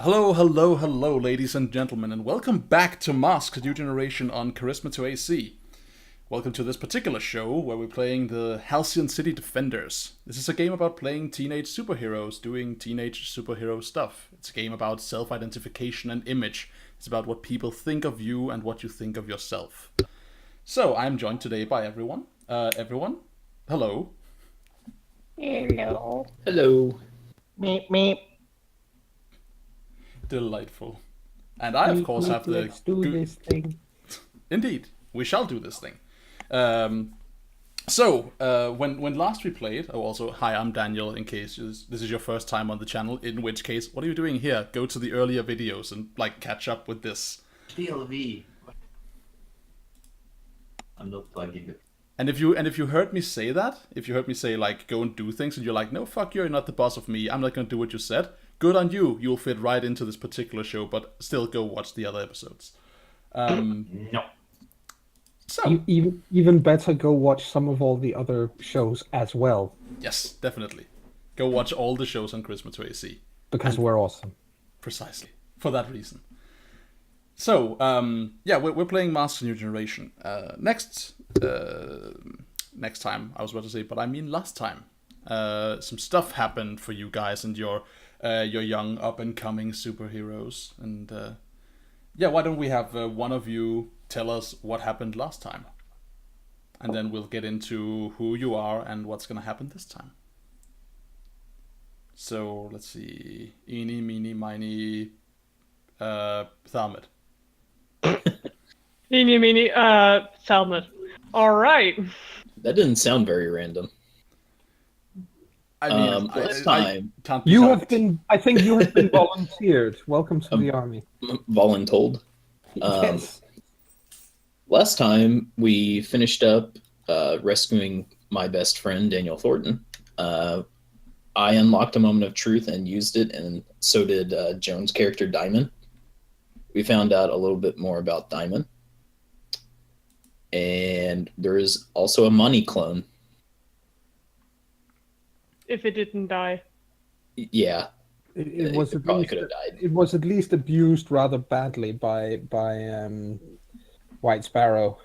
Hello, hello, hello, ladies and gentlemen, and welcome back to Mask, a new generation on CharismaToAC. Welcome to this particular show where we're playing the Halcyon City Defenders. This is a game about playing teenage superheroes doing teenage superhero stuff. It's a game about self-identification and image. It's about what people think of you and what you think of yourself. So, I'm joined today by everyone. Hello. Hello. Hello. Meep meep. Delightful. And I, of course, have the... Let's do this thing. Indeed, we shall do this thing. When last we played... Oh, also, hi, I'm Daniel, in case this is your first time on the channel, in which case, what are you doing here? Go to the earlier videos and, catch up with this. DLV. I'm not plugging it. And if you heard me say that, if you heard me say, go and do things, and you're like, no, fuck you, you're not the boss of me, I'm not gonna do what you said, good on you, you'll fit right into this particular show, but still go watch the other episodes. No. So, Even better, go watch some of all the other shows as well. yes, definitely. Go watch all the shows on CharismaToAC. Because we're awesome. Precisely. For that reason. So, we're playing Master New Generation. Next time, I was about to say, but I mean last time. Some stuff happened for you guys and your young up-and-coming superheroes. And, why don't we have one of you tell us what happened last time? And then we'll get into who you are and what's going to happen this time. So, let's see. Eeny, meeny, miny, Thalmud. Eeny, meeny, Thalmud. All right. That didn't sound very random. I mean, last time I can't be You helped. have been, I think you have been volunteered. Welcome to the army. voluntold. Yes. Last time we finished up rescuing my best friend Daniel Thornton. I unlocked a moment of truth and used it, and so did Joan's character Diamond. We found out a little bit more about Diamond. And there is also a money clone. If it didn't die. Yeah. It was at probably least could have died. it was at least abused rather badly by White Sparrow.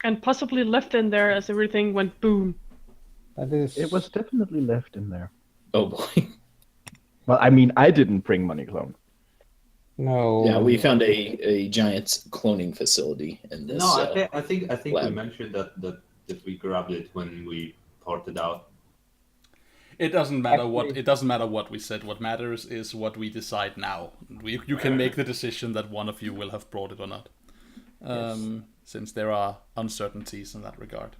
And possibly left in there as everything went boom. That is. It was definitely left in there. Oh boy. Well, I mean, I didn't bring Money Clone. No. Yeah, we found a giant cloning facility in this. No, I think we lab. mentioned that we grabbed it when we parted out. It doesn't matter Actually- what we said. What matters is what we decide now. You can make the decision that one of you will have brought it or not. Since there are uncertainties in that regard.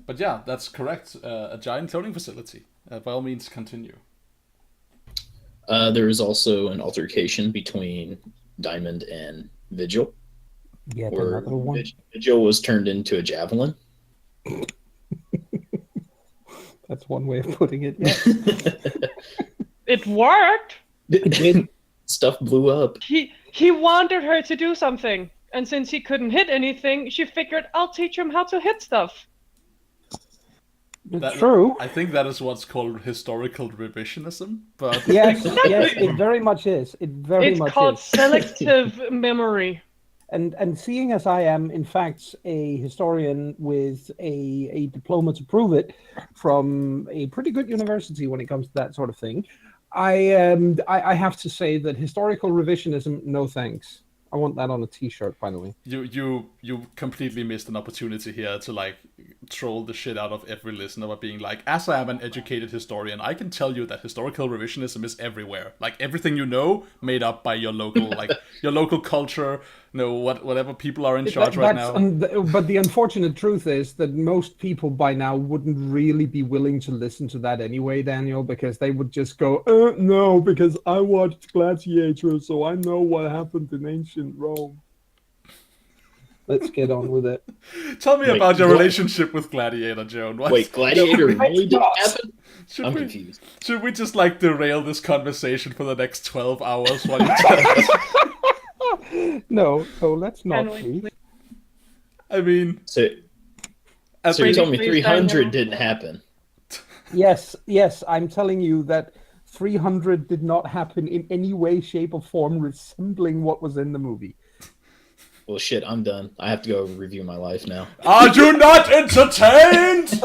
But yeah, that's correct. A giant cloning facility. By all means, continue. There is also an altercation between Diamond and Vigil, Yet where another one. Vigil was turned into a javelin. That's one way of putting it. Yeah. It worked. Stuff blew up. He wanted her to do something. And since he couldn't hit anything, she figured, I'll teach him how to hit stuff. True. I think that is what's called historical revisionism. But Yes, yes, it very much is. It very It's much called is. selective memory. And seeing as I am, in fact, a historian with a diploma to prove it from a pretty good university when it comes to that sort of thing, I have to say that historical revisionism, no thanks. I want that on a T-shirt, by the way. you completely missed an opportunity here to troll the shit out of every listener by being like, as I am an educated historian, I can tell you that historical revisionism is everywhere. Everything you know, made up by your local your local culture, whatever people are in charge right now. But the unfortunate truth is that most people by now wouldn't really be willing to listen to that anyway, Daniel, because they would just go, no, because I watched Gladiator, so I know what happened in ancient Rome. Let's get on with it. Tell me Wait, about your what? relationship with Gladiator, Joan. Wait, Gladiator really didn't happen? Should I'm we, confused. Should we just derail this conversation for the next 12 hours while you tell us? No, let's not, Can we please. please- I mean, So as you we, told me Please, 300 Daniel. didn't happen. Yes, I'm telling you that 300 did not happen in any way, shape, or form resembling what was in the movie. Well, shit, I'm done. I have to go review my life now. Are you not entertained?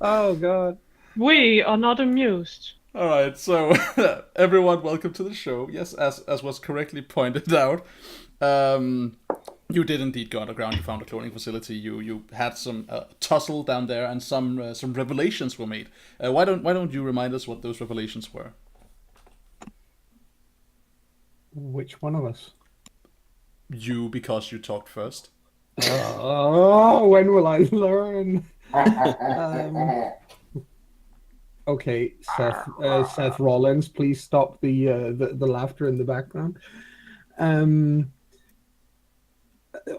Oh, God. We are not amused. All right, so everyone, welcome to the show. Yes, as was correctly pointed out, you did indeed go underground. You found a cloning facility. You had some tussle down there, and some revelations were made. Why don't you remind us what those revelations were? Which one of us? You, because you talked first. Oh, when will I learn? Okay, Seth Rollins, please stop the laughter in the background.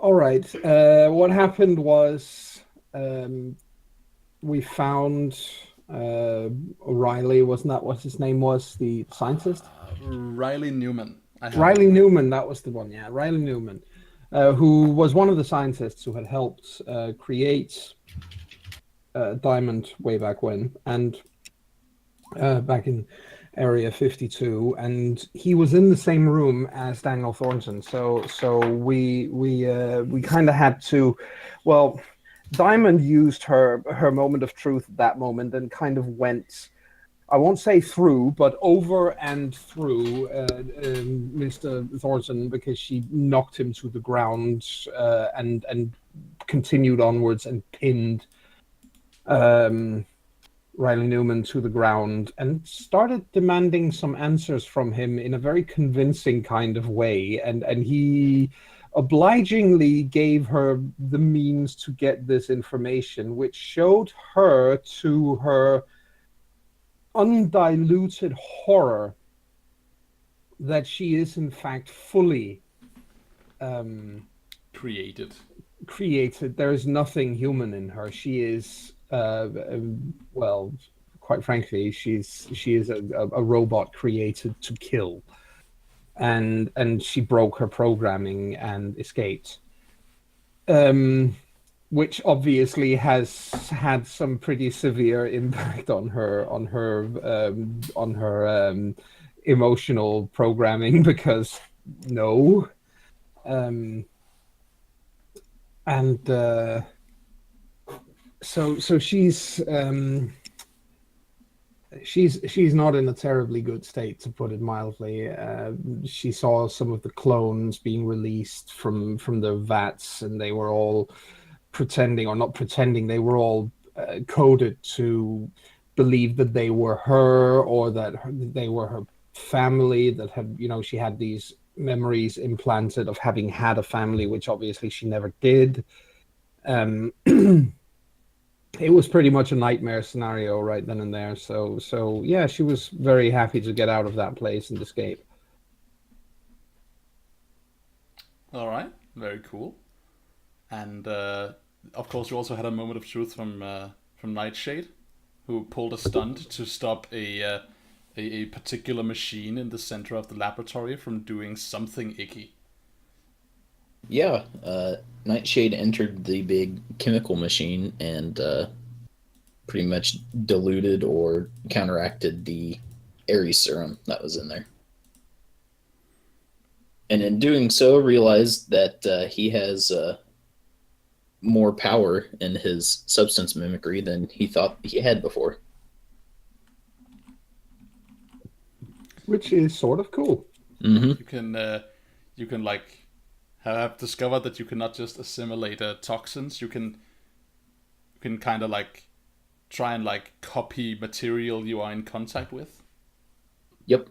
All right. What happened was we found Riley. Wasn't that what his name was? The scientist? Riley Newman. Riley Newman. That was the one. Yeah, Riley Newman, who was one of the scientists who had helped create Diamond way back when, and back in Area 52, and he was in the same room as Daniel Thornton. So we kind of had to, well, Diamond used her moment of truth at that moment and kind of went, I won't say through, but over and through Mr. Thornton, because she knocked him to the ground and continued onwards and pinned Riley Newman to the ground and started demanding some answers from him in a very convincing kind of way. And he obligingly gave her the means to get this information, which showed her, to her undiluted horror, that she is in fact fully created. There is nothing human in her. She is well, quite frankly, she is a robot created to kill, and she broke her programming and escaped, which obviously has had some pretty severe impact on her emotional programming, because no, and so she's not in a terribly good state, to put it mildly. She saw some of the clones being released from the vats, and they were all pretending, or not pretending, they were all coded to believe that they were her, or that they were her family, that had, she had these memories implanted of having had a family, which obviously she never did. It was pretty much a nightmare scenario right then and there. So yeah, she was very happy to get out of that place and escape. All right, very cool. And of course, you also had a moment of truth from Nightshade, who pulled a stunt to stop a particular machine in the center of the laboratory from doing something icky. Yeah, Nightshade entered the big chemical machine and pretty much diluted or counteracted the Ares serum that was in there. And in doing so, realized that he has more power in his substance mimicry than he thought he had before. Which is sort of cool. Mm-hmm. You can like have discovered that you cannot just assimilate toxins. You can kind of like try and like copy material you are in contact with. Yep.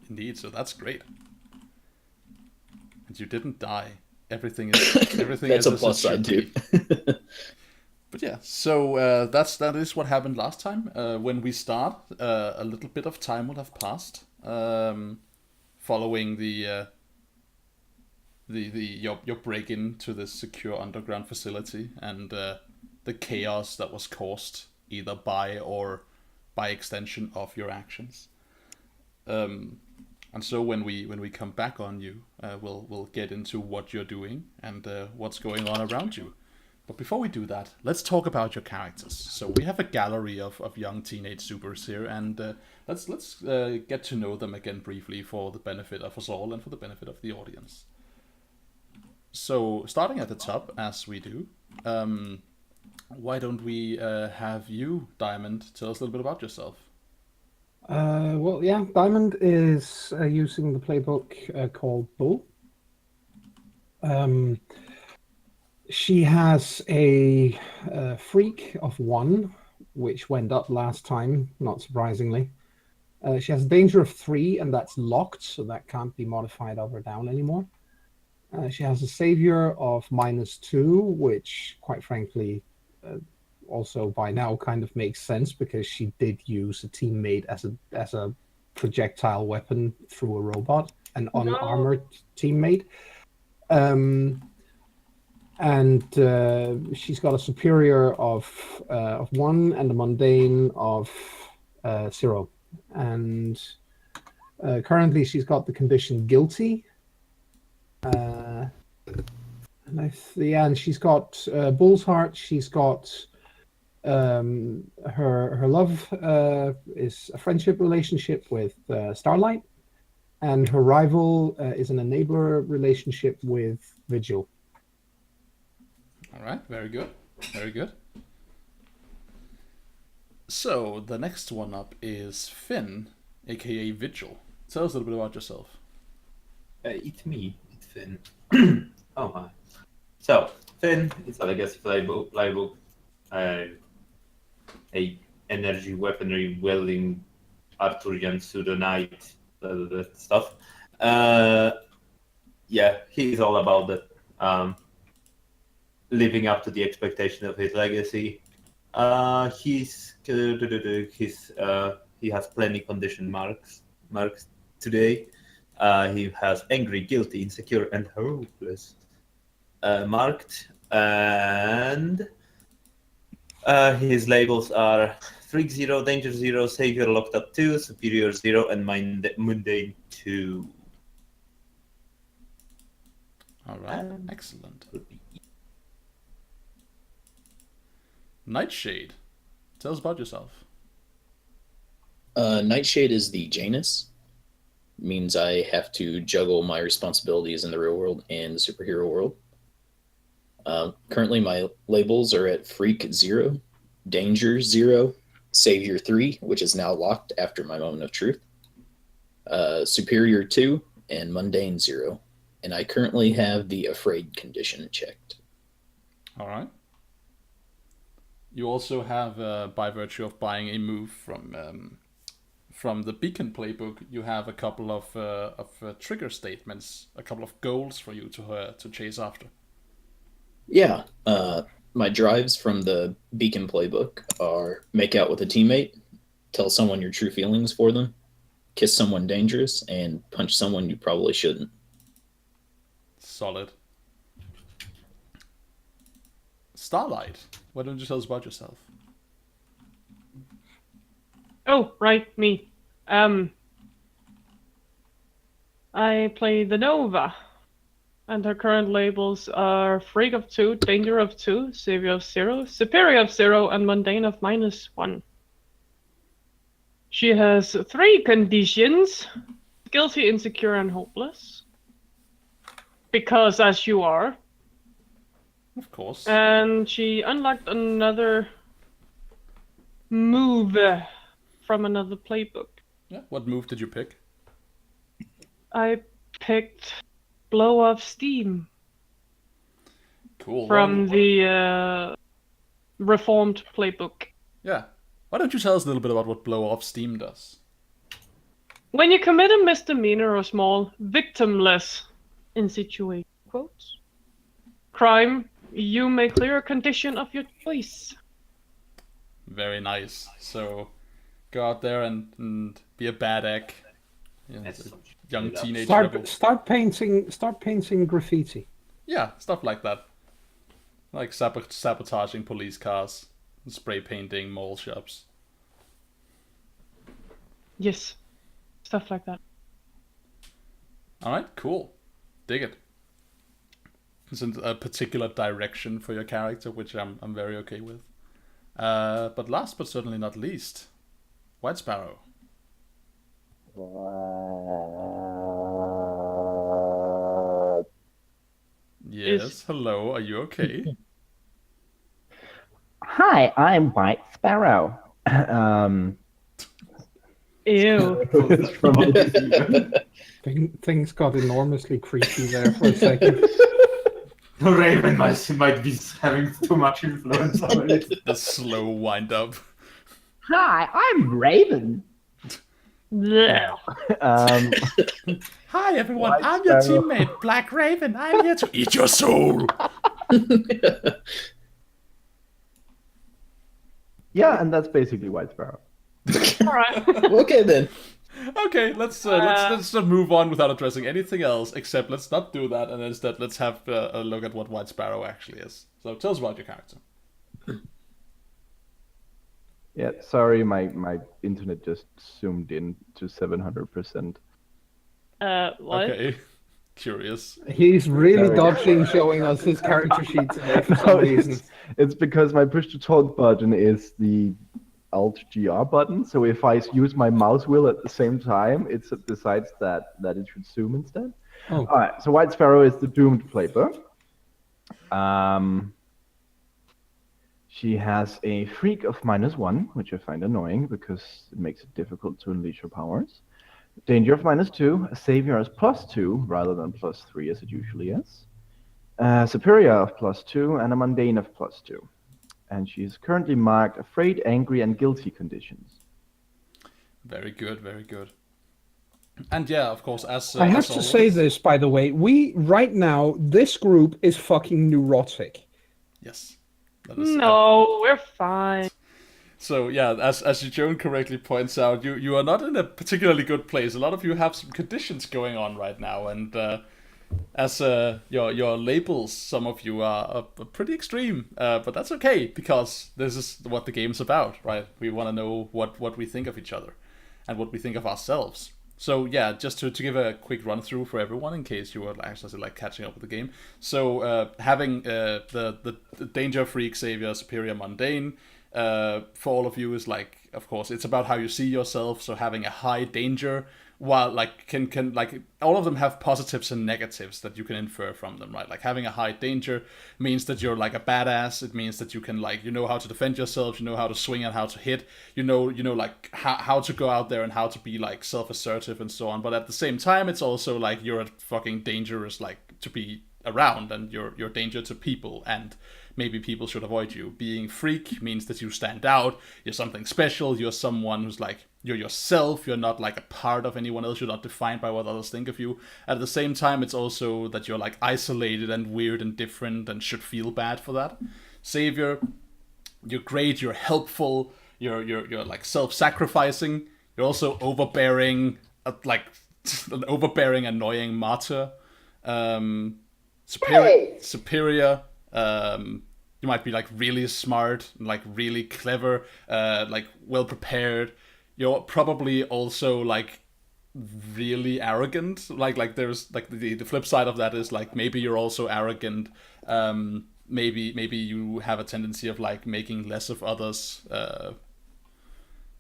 Indeed, so that's great. And you didn't die. Everything that's is a plus side too. But yeah, so that is what happened last time. When we start, a little bit of time will have passed, following your break into this secure underground facility, and the chaos that was caused either by or by extension of your actions. And so when we come back on you, we'll get into what you're doing and what's going on around you. But before we do that, let's talk about your characters. So we have a gallery of young teenage supers here, and let's get to know them again briefly for the benefit of us all and for the benefit of the audience. So starting at the top, as we do, why don't we have you, Diamond, tell us a little bit about yourself? Well, yeah, Diamond is using the playbook called Bull. She has a freak of 1, which went up last time, not surprisingly. She has a danger of 3, and that's locked, so that can't be modified up or down anymore. She has a savior of -2, which, quite frankly, also by now kind of makes sense because she did use a teammate as a projectile weapon through a robot, an unarmored teammate. And she's got a superior of 1 and a mundane of 0. And currently she's got the condition guilty. And she's got Bull's Heart. She's got her love is a friendship relationship with Starlight, and her rival is an enabler relationship with Vigil. All right, very good, very good. So the next one up is Finn, aka Vigil. Tell us a little bit about yourself. It's me, it's Finn. Oh my. So, Finn is a legacy playbook, a energy weaponry wielding Arthurian pseudo knight, that stuff. Yeah, he's all about that. Living up to the expectation of his legacy. He has plenty condition marks today. He has angry, guilty, insecure, and hopeless marked, and his labels are Freak 0, Danger 0, Savior locked up 2, Superior 0, and Mundane 2. All right, excellent. Nightshade, tell us about yourself. Nightshade is the Janus. Means I have to juggle my responsibilities in the real world and the superhero world. Currently, my labels are at Freak 0, Danger 0, Savior 3, which is now locked after my moment of truth, Superior 2, and Mundane 0. And I currently have the Afraid condition checked. All right. You also have, by virtue of buying a move from the Beacon playbook, you have a couple of trigger statements, a couple of goals for you to chase after. Yeah, my drives from the Beacon playbook are make out with a teammate, tell someone your true feelings for them, kiss someone dangerous, and punch someone you probably shouldn't. Solid. Starlight, why don't you tell us about yourself? Oh, right, me. I play the Nova, and her current labels are Freak of 2, Danger of 2, Savior of 0, Superior of 0, and Mundane of -1. She has 3 conditions: guilty, insecure, and hopeless. Because as you are. Of course. And she unlocked another move from another playbook. Yeah. What move did you pick? I picked Blow Off Steam. Cool. From the reformed playbook. Yeah. Why don't you tell us a little bit about what Blow Off Steam does? When you commit a misdemeanor or small, victimless, in situation quotes, crime, you may clear a condition of your choice. Very nice. So go out there and be a bad egg. Yeah, young teenage rebel. Start painting graffiti. Yeah, stuff like that. Like sabotaging police cars, spray painting mall shops. Yes, stuff like that. All right, cool. Dig it. isn't a particular direction for your character, which I'm very okay with. But last but certainly not least, White Sparrow. Yes, hello, are you okay? Hi, I'm White Sparrow. Ew. It's from the Things got enormously creepy there for a second. Raven might be having too much influence on it. The slow wind up. Hi, I'm Raven. Blech. Hi everyone, White I'm your Sparrow. teammate, Black Raven. I'm here to eat your soul. Yeah, and that's basically White Sparrow. All right. Okay then. Okay, let's not move on without addressing anything else. Except let's not do that, and instead let's have a look at what White Sparrow actually is. So tell us about your character. Yeah, sorry, my internet just zoomed in to 700%. What? Okay, curious. He's really Sorry. dodging showing us his character sheet today for some reason. It's because my push to talk button is the Alt-GR button, so if I use my mouse wheel at the same time, it decides that it should zoom instead. Oh. Alright, so White Sparrow is the doomed playper. She has a freak of -1, which I find annoying because it makes it difficult to unleash her powers. Danger of -2, a savior is +2 rather than +3 as it usually is. Superior of +2, and a mundane of +2. And she is currently marked afraid, angry, and guilty conditions. Very good, very good. And yeah, of course, as I have as to always, say this, by the way. Right now, this group is fucking neurotic. Yes. That is, No, we're fine. So yeah, as Joan correctly points out, you are not in a particularly good place. A lot of you have some conditions going on right now, and as your labels, some of you are pretty extreme. But that's okay, because this is what the game's about, right? We want to know what we think of each other, and what we think of ourselves. So yeah, just to give a quick run through for everyone in case you were actually like catching up with the game. So having the danger freak, savior, superior, mundane. For all of you is like, of course, it's about how you see yourself. So having a high danger, while like can like all of them have positives and negatives that you can infer from them, right? Like having a high danger means that you're like a badass. It means that you can like, you know how to defend yourself, you know how to swing and how to hit, you know like how to go out there and how to be like self-assertive and so on. But at the same time, it's also like you're a fucking dangerous like to be around, and you're danger to people, and maybe people should avoid you. Being freak means that you stand out, you're something special, you're someone who's like, you're yourself, you're not like a part of anyone else, you're not defined by what others think of you. At the same time, it's also that you're like isolated and weird and different and should feel bad for that. Savior, you're great, you're helpful, you're like self-sacrificing, you're also overbearing, like an overbearing, annoying martyr. Superior, you might be like really smart, like really clever, like well prepared. You're probably also like really arrogant. Like there's like the flip side of that is like maybe you're also arrogant. Maybe you have a tendency of like making less of others.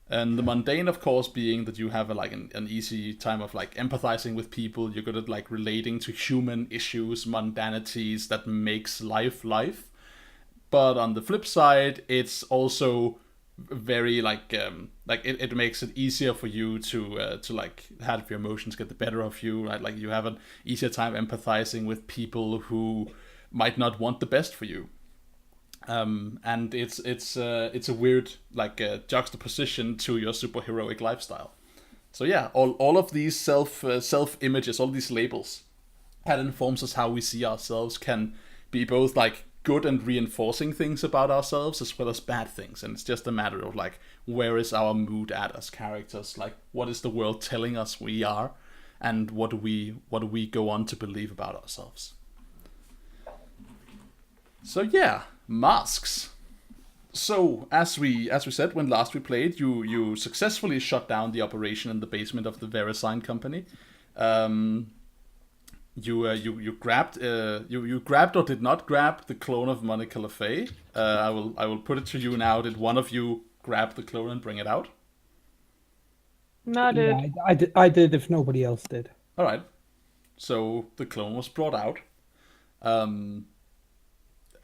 And the mundane, of course, being that you have an easy time of like empathizing with people. You're good at like relating to human issues, mundanities that makes life. But on the flip side, it's also very like it makes it easier for you to like have your emotions get the better of you, right? Like you have an easier time empathizing with people who might not want the best for you. And it's a weird like juxtaposition to your superheroic lifestyle. So yeah, all of these self images, all these labels, that informs us how we see ourselves, can be both like good and reinforcing things about ourselves as well as bad things. And it's just a matter of like, where is our mood at as characters? Like, what is the world telling us we are, and what do we go on to believe about ourselves? So yeah, masks. So as we said when last we played, you successfully shut down the operation in the basement of the Verisign company. you grabbed you grabbed or did not grab the clone of Monica LeFay. I will put it to you now. Did one of you grab the clone and bring it out? No, I did. Yeah, I did if nobody else did. All right. So the clone was brought out.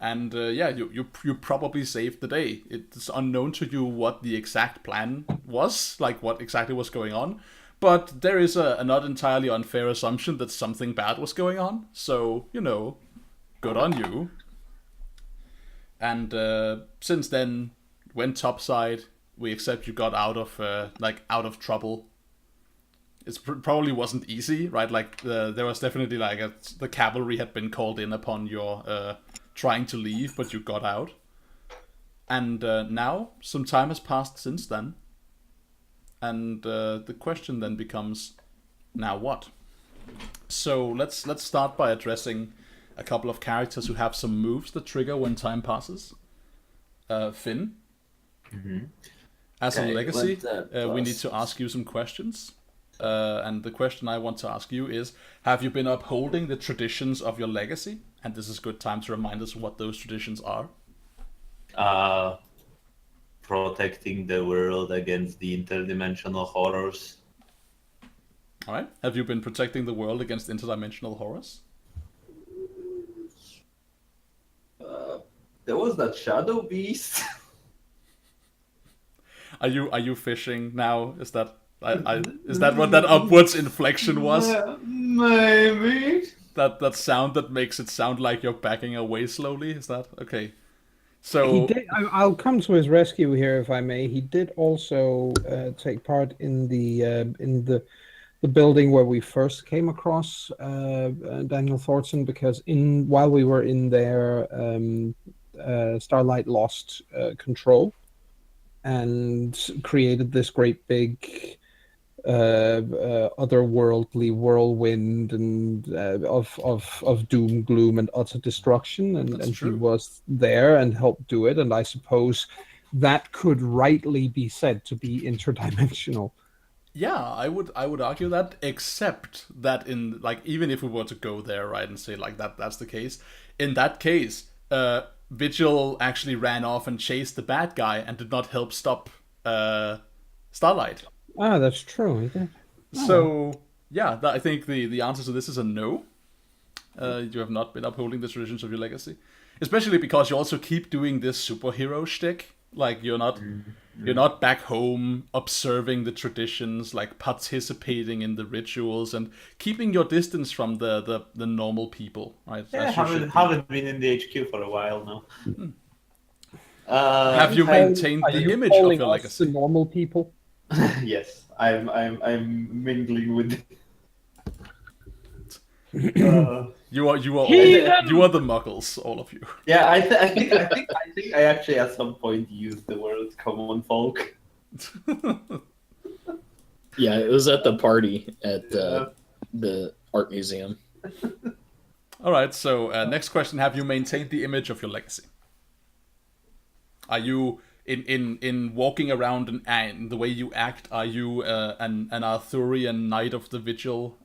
And yeah, you probably saved the day. It's unknown to you what the exact plan was, like what exactly was going on. But there is a not entirely unfair assumption that something bad was going on. So, good on you. And since then, went topside. We accept you got out of trouble. It probably wasn't easy, right? Like there was definitely the cavalry had been called in upon your trying to leave, but you got out. And now some time has passed since then. And the question then becomes, now what? So let's start by addressing a couple of characters who have some moves that trigger when time passes. Finn. Mm-hmm. As a legacy, we need plus? to ask you some questions. And the question I want to ask you is, have you been upholding the traditions of your legacy? And this is a good time to remind us what those traditions are. Protecting the world against the interdimensional horrors. All right. Have you been protecting the world against interdimensional horrors? There was that shadow beast. Are you fishing now? Is that is that what that upwards inflection was? Maybe. That sound that makes it sound like you're backing away slowly? Is that okay? So He did. I'll come to his rescue here, if I may. He did also take part in the building where we first came across Daniel Thornton, because while we were in there, Starlight lost control and created this great big otherworldly whirlwind and of doom, gloom, and utter destruction, and he was there and helped do it. And I suppose that could rightly be said to be interdimensional. yeah, I would argue that, except that in even if we were to go there, right, and say that's the case, in that case, Vigil actually ran off and chased the bad guy and did not help stop Starlight. Ah, that's true. He did. So yeah, I think the answer to this is a no. You have not been upholding the traditions of your legacy, especially because you also keep doing this superhero shtick. Like you're not back home observing the traditions, like participating in the rituals and keeping your distance from the normal people, right? Yeah, haven't been in the HQ for a while now. Have you maintained the image of your legacy? The normal people. Yes, I'm mingling with. You are the Muggles, all of you. Yeah, I think I actually at some point used the word common folk. Yeah, it was at the party at the art museum. All right. So next question: have you maintained the image of your legacy? Are you in walking around and the way you act? Are you an Arthurian knight of the Vigil?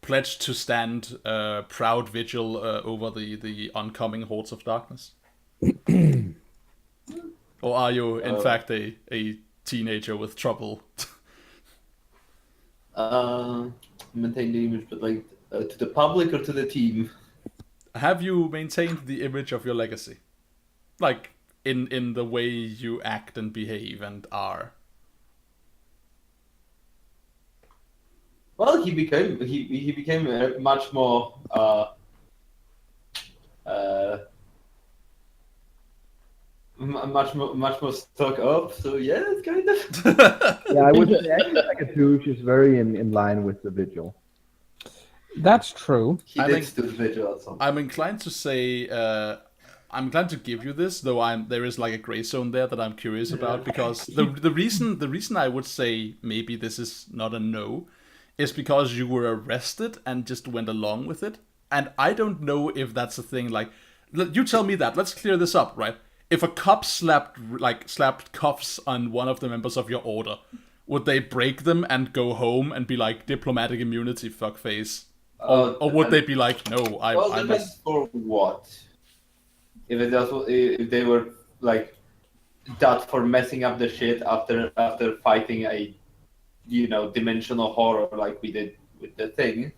Pledged to stand proud vigil over the oncoming hordes of darkness? Or are you, in fact, a teenager with trouble? Maintain the image, but to the public or to the team? Have you maintained the image of your legacy? Like, in the way you act and behave and are? Well, he became much more much more stuck up. So yeah, it's kind of. Yeah, I would say actually Secretary is very in line with the Vigil. That's true. He did still Vigil at some point. I'm inclined to say. I'm glad to give you this, though there is like a gray zone there that I'm curious about, because the reason I would say maybe this is not a no is because you were arrested and just went along with it. And I don't know if that's a thing. Like, you tell me that. Let's clear this up, right? If a cop slapped cuffs on one of the members of your order, would they break them and go home and be like, diplomatic immunity, fuckface? Or would they be like, no, I depends must... for what. If if they were like that for messing up the shit after fighting a, dimensional horror like we did with the thing,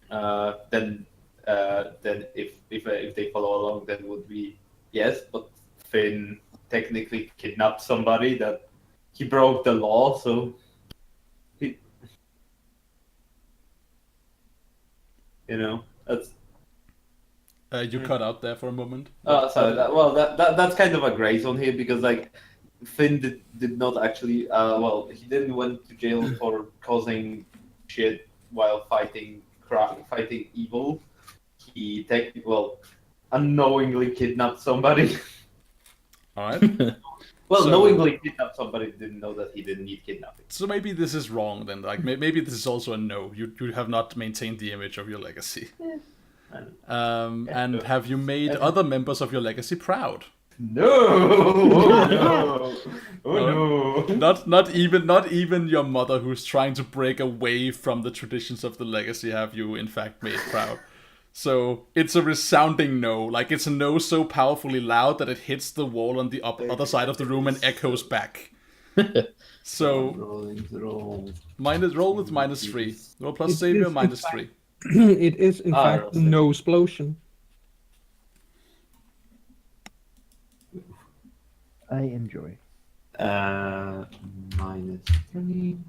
then if they follow along, then would be yes. But Finn technically kidnapped somebody that he broke the law, so he, that's. You cut out there for a moment. Sorry. That's kind of a gray zone here because like Finn did not actually. He didn't went to jail for causing shit while fighting evil. He unknowingly kidnapped somebody. All right. So- knowingly kidnapped somebody, didn't know that he didn't need kidnapping. So maybe this is wrong then. Like maybe this is also a no. You have not maintained the image of your legacy. And have you made other members of your legacy proud? No. Oh no. Not even your mother, who's trying to break away from the traditions of the legacy, have you in fact made proud. So it's a resounding no. Like it's a no so powerfully loud that it hits the wall on the other side of the room and echoes back. So roll with -3. Roll plus Savior -3. It is in fact no explosion. I enjoy. -3.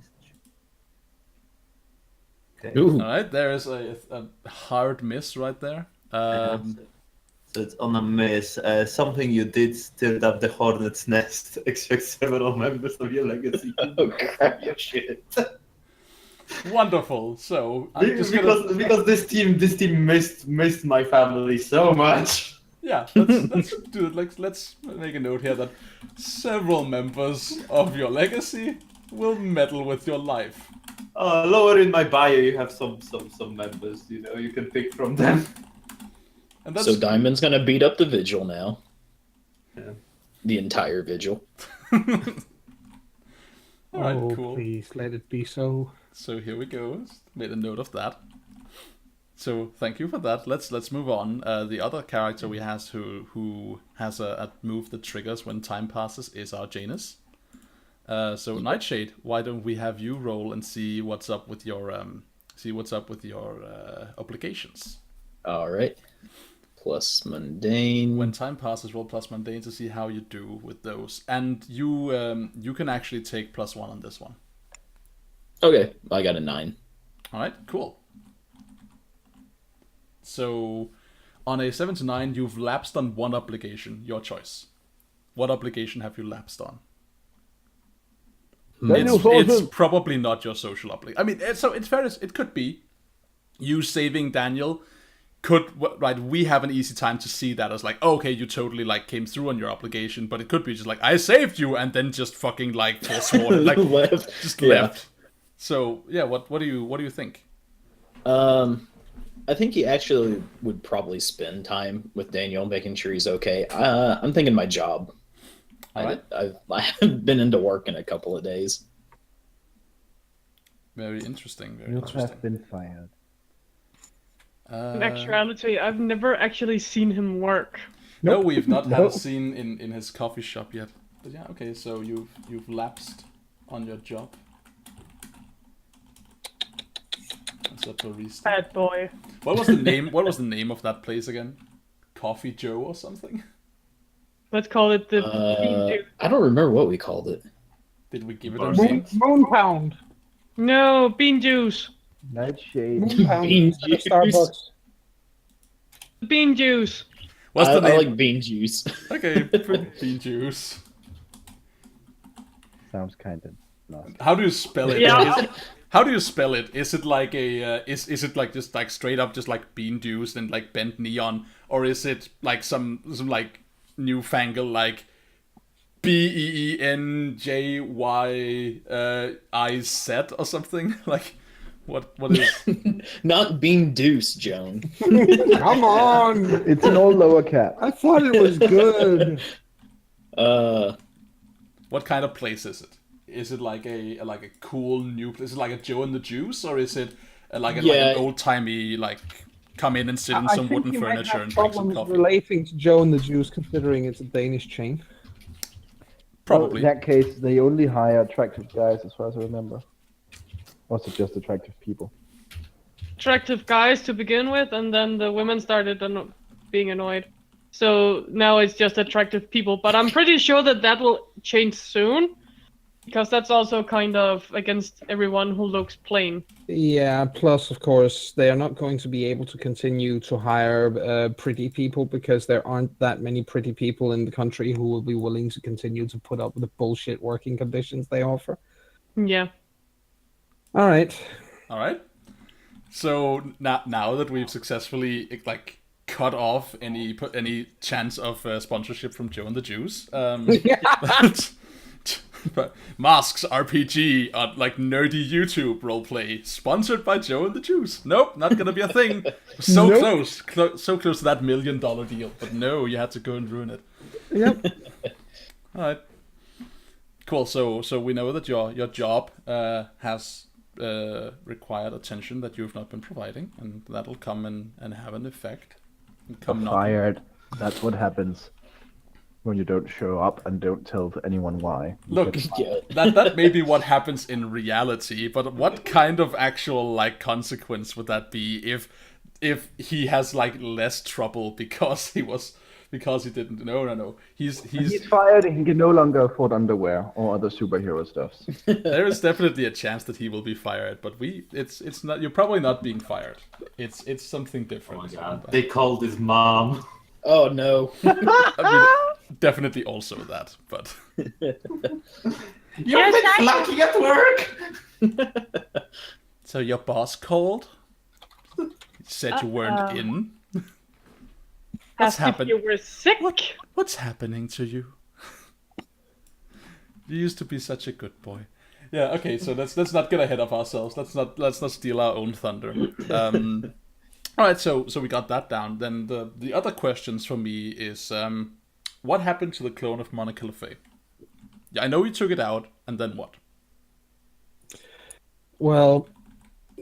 Okay. Ooh. All right, there is a hard miss right there. So it's on a miss. Something you did stirred up the hornet's nest. Expect several members of your legacy to grab your shit. Wonderful. So I'm just because this team missed my family so much. Yeah, let's do it. Let's make a note here that several members of your legacy will meddle with your life. Lower in my bio, you have some members. You can pick from them. And that's... So Diamond's gonna beat up the vigil now. Yeah. The entire vigil. All right, Oh, cool. please let it be so. So here we go. Made a note of that. So thank you for that. Let's move on. The other character we has who has a move that triggers when time passes is our Janus. So Nightshade, why don't we have you roll and see what's up with your obligations? All right. Plus mundane. When time passes, roll plus mundane to see how you do with those. And you can actually take +1 on this one. Okay, I got a 9. All right, cool. So, on a 7 to 9, you've lapsed on one obligation. Your choice. What obligation have you lapsed on? It's probably not your social obligation. I mean, it's fair. It could be you saving Daniel. We have an easy time to see that as like, okay, you totally came through on your obligation, but it could be just like, I saved you, and then just fucking forsworn, left. Just left. So yeah, what do you think? I think he actually would probably spend time with Daniel, making sure he's okay. I'm thinking my job. All right. I haven't been into work in a couple of days. Very interesting. Very You interesting. have been fired. In actuality, I've never actually seen him work. No, we've not had No. a scene in his coffee shop yet. But yeah, okay. So you've lapsed on your job. That's a barista. Bad boy. What was the name? What was the name of that place again? Coffee Joe or something? Let's call it the Bean Juice. I don't remember what we called it. Did we give it a name? Moon Pound. No, Bean Juice. Nightshade. Moon Pound. Bean instead of juice. Starbucks. Bean Juice. What's the I name? like bean juice. Okay, put bean juice. Sounds kind of nasty. How do you spell it? Yeah. How do you spell it? Is it like a is it like just like straight up just like bean juice and like bent neon, or is it like some like newfangled like BENJYIZ or something? Like what is? Not bean deuce, Joan. Come on. It's an old lower cap. I thought it was good. What kind of place is it? Is it like a cool new place? Is it like a Joe and the Juice, or is it like Yeah. an old timey like come in and sit in I some think wooden you might furniture have and drink some problems coffee. relating to Joe and the Jews, considering it's a Danish chain. Well, Probably. in that case, they only hire attractive guys, as far as I remember. Or is it just attractive people? Attractive guys to begin with, and then the women started being annoyed. So now it's just attractive people. But I'm pretty sure that will change soon, because that's also kind of against everyone who looks plain. Yeah, plus, of course, they are not going to be able to continue to hire pretty people because there aren't that many pretty people in the country who will be willing to continue to put up with the bullshit working conditions they offer. Yeah. All right. All right. So now that we've successfully like cut off any chance of sponsorship from Joe and the Jews, but Masks RPG on like nerdy YouTube roleplay sponsored by Joe and the Jews. Nope, not gonna be a thing. So Nope. so close to that $1 million deal, but no, you had to go and ruin it. Yep. All right. Cool. So we know that your job has required attention that you've not been providing, and that'll come and have an effect. And come knocking. Fired. That's what happens when you don't show up and don't tell anyone why. You Look, get Yeah. that may be what happens in reality, but what kind of actual like consequence would that be if he has like less trouble because he didn't? No. He's fired and he can no longer afford underwear or other superhero stuffs. there is definitely a chance that he will be fired, but it's not. You're probably not being fired. It's something Oh different. my god. They called his mom. Oh no. I mean, definitely also that, but You've been slacking at work! so your boss called. He said you weren't in. What's As if happened? you were sick. What's happening to you? You used to be such a good boy. Yeah. Okay. So let's not get ahead of ourselves. Let's not steal our own thunder. All right. So we got that down. Then the other questions for me is what happened to the clone of Monica LeFay? Yeah, I know you took it out, and then what? Well,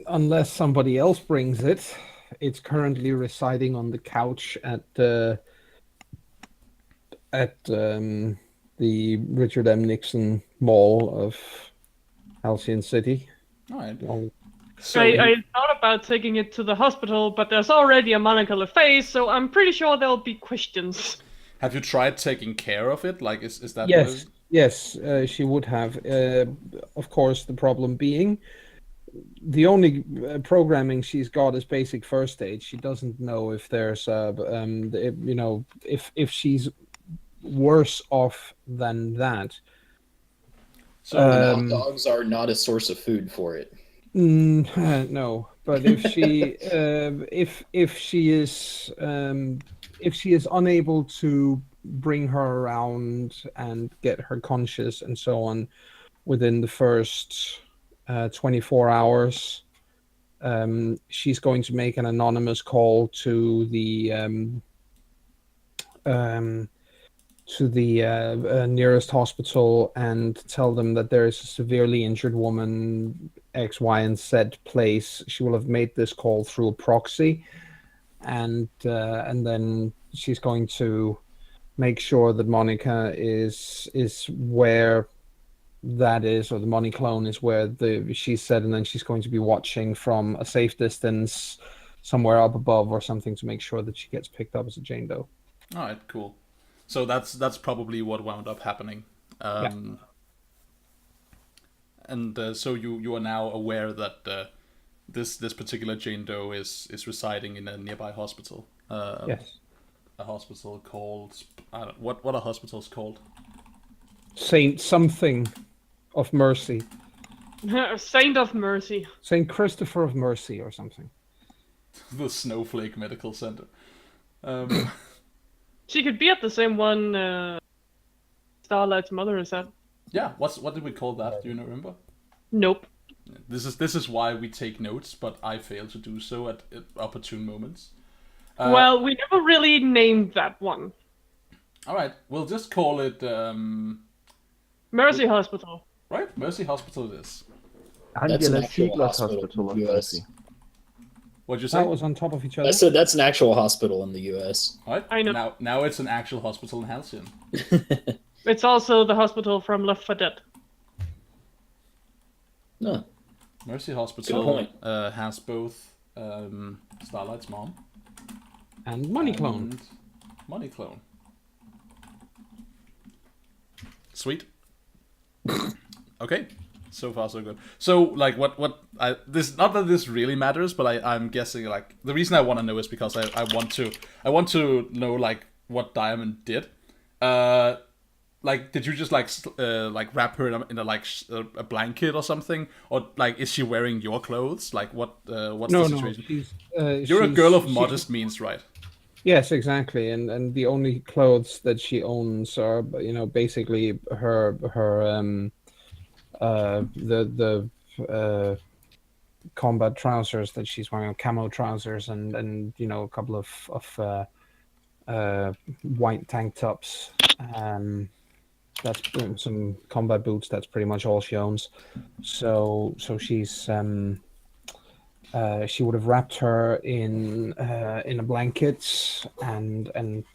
unless somebody else brings it, it's currently residing on the couch at the Richard M. Nixon Mall of Halcyon City. All right. Oh, So I thought about taking it to the hospital, but there's already a Monica LeFay, so I'm pretty sure there'll be questions. have you tried taking care of it? Like, is that yes, she would have. Of course, the problem being the only programming she's got is basic first aid. She doesn't know if there's if she's worse off than that. So hot dogs are not a source of food for it. No, but if she if she is unable to bring her around and get her conscious and so on within the first 24 hours, she's going to make an anonymous call to the nearest hospital and tell them that there is a severely injured woman X, Y, and Z place. She will have made this call through a proxy, and then she's going to make sure that Monica is where that is, or the money clone is where she's said, and then she's going to be watching from a safe distance somewhere up above or something to make sure that she gets picked up as a Jane Doe. All right, cool. So that's probably what wound up happening. And so you are now aware that this particular Jane Doe is residing in a nearby hospital. Yes. A hospital called what are hospitals called? Saint something of Mercy. Saint of Mercy. Saint Christopher of Mercy or something. The Snowflake Medical Center. She could be at the same one Starlight's mother is at. Yeah, what did we call that? Do you remember? Nope. This is why we take notes, but I fail to do so at opportune moments. Well, we never really named that one. All right, we'll just call it Mercy Hospital. right. Mercy Hospital it is. That's an Angela actual Ziegler's hospital Hospital of in the US. Mercy. What'd you say? That was on top of each other. I said that's an actual hospital in the U.S. Right? I know. Now it's an actual hospital in Halcyon. It's also the hospital from Left 4 Dead. No. Mercy Good Hospital point. has both Starlight's mom And Money Clone. and Money Clone. Sweet. Okay, so far so good. So like, this, not that this really matters, but I'm guessing like the reason I want to know is because I want to know like what Diamond did. Like, did you just like wrap her in a blanket or something, or like is she wearing your clothes? Like what's the situation? You're a girl of modest means, right? Yes, exactly. And the only clothes that she owns are, basically her the combat trousers that she's wearing, camo trousers, and a couple of white tank tops. That's some combat boots. That's pretty much all she owns. So she's she would have wrapped her in a blanket, and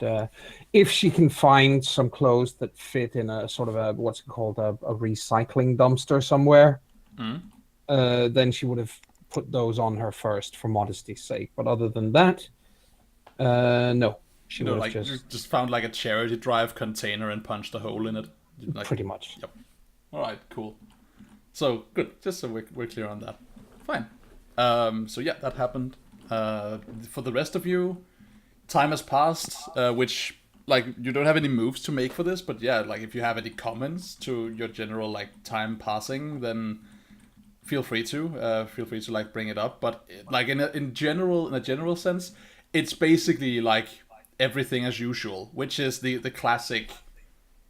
if she can find some clothes that fit in a sort of a what's it called, a recycling dumpster somewhere, then she would have put those on her first for modesty's sake. But other than that, no, she would have Like you just found like a charity drive container and punched a hole in it. Like, pretty much. Yep. All right, cool. So good. Just so we're clear on that. Fine. So yeah, that happened. For the rest of you, time has passed, which like you don't have any moves to make for this, but yeah, like if you have any comments to your general like time passing, then feel free to like bring it up. But like in a general sense, it's basically like everything as usual, which is the classic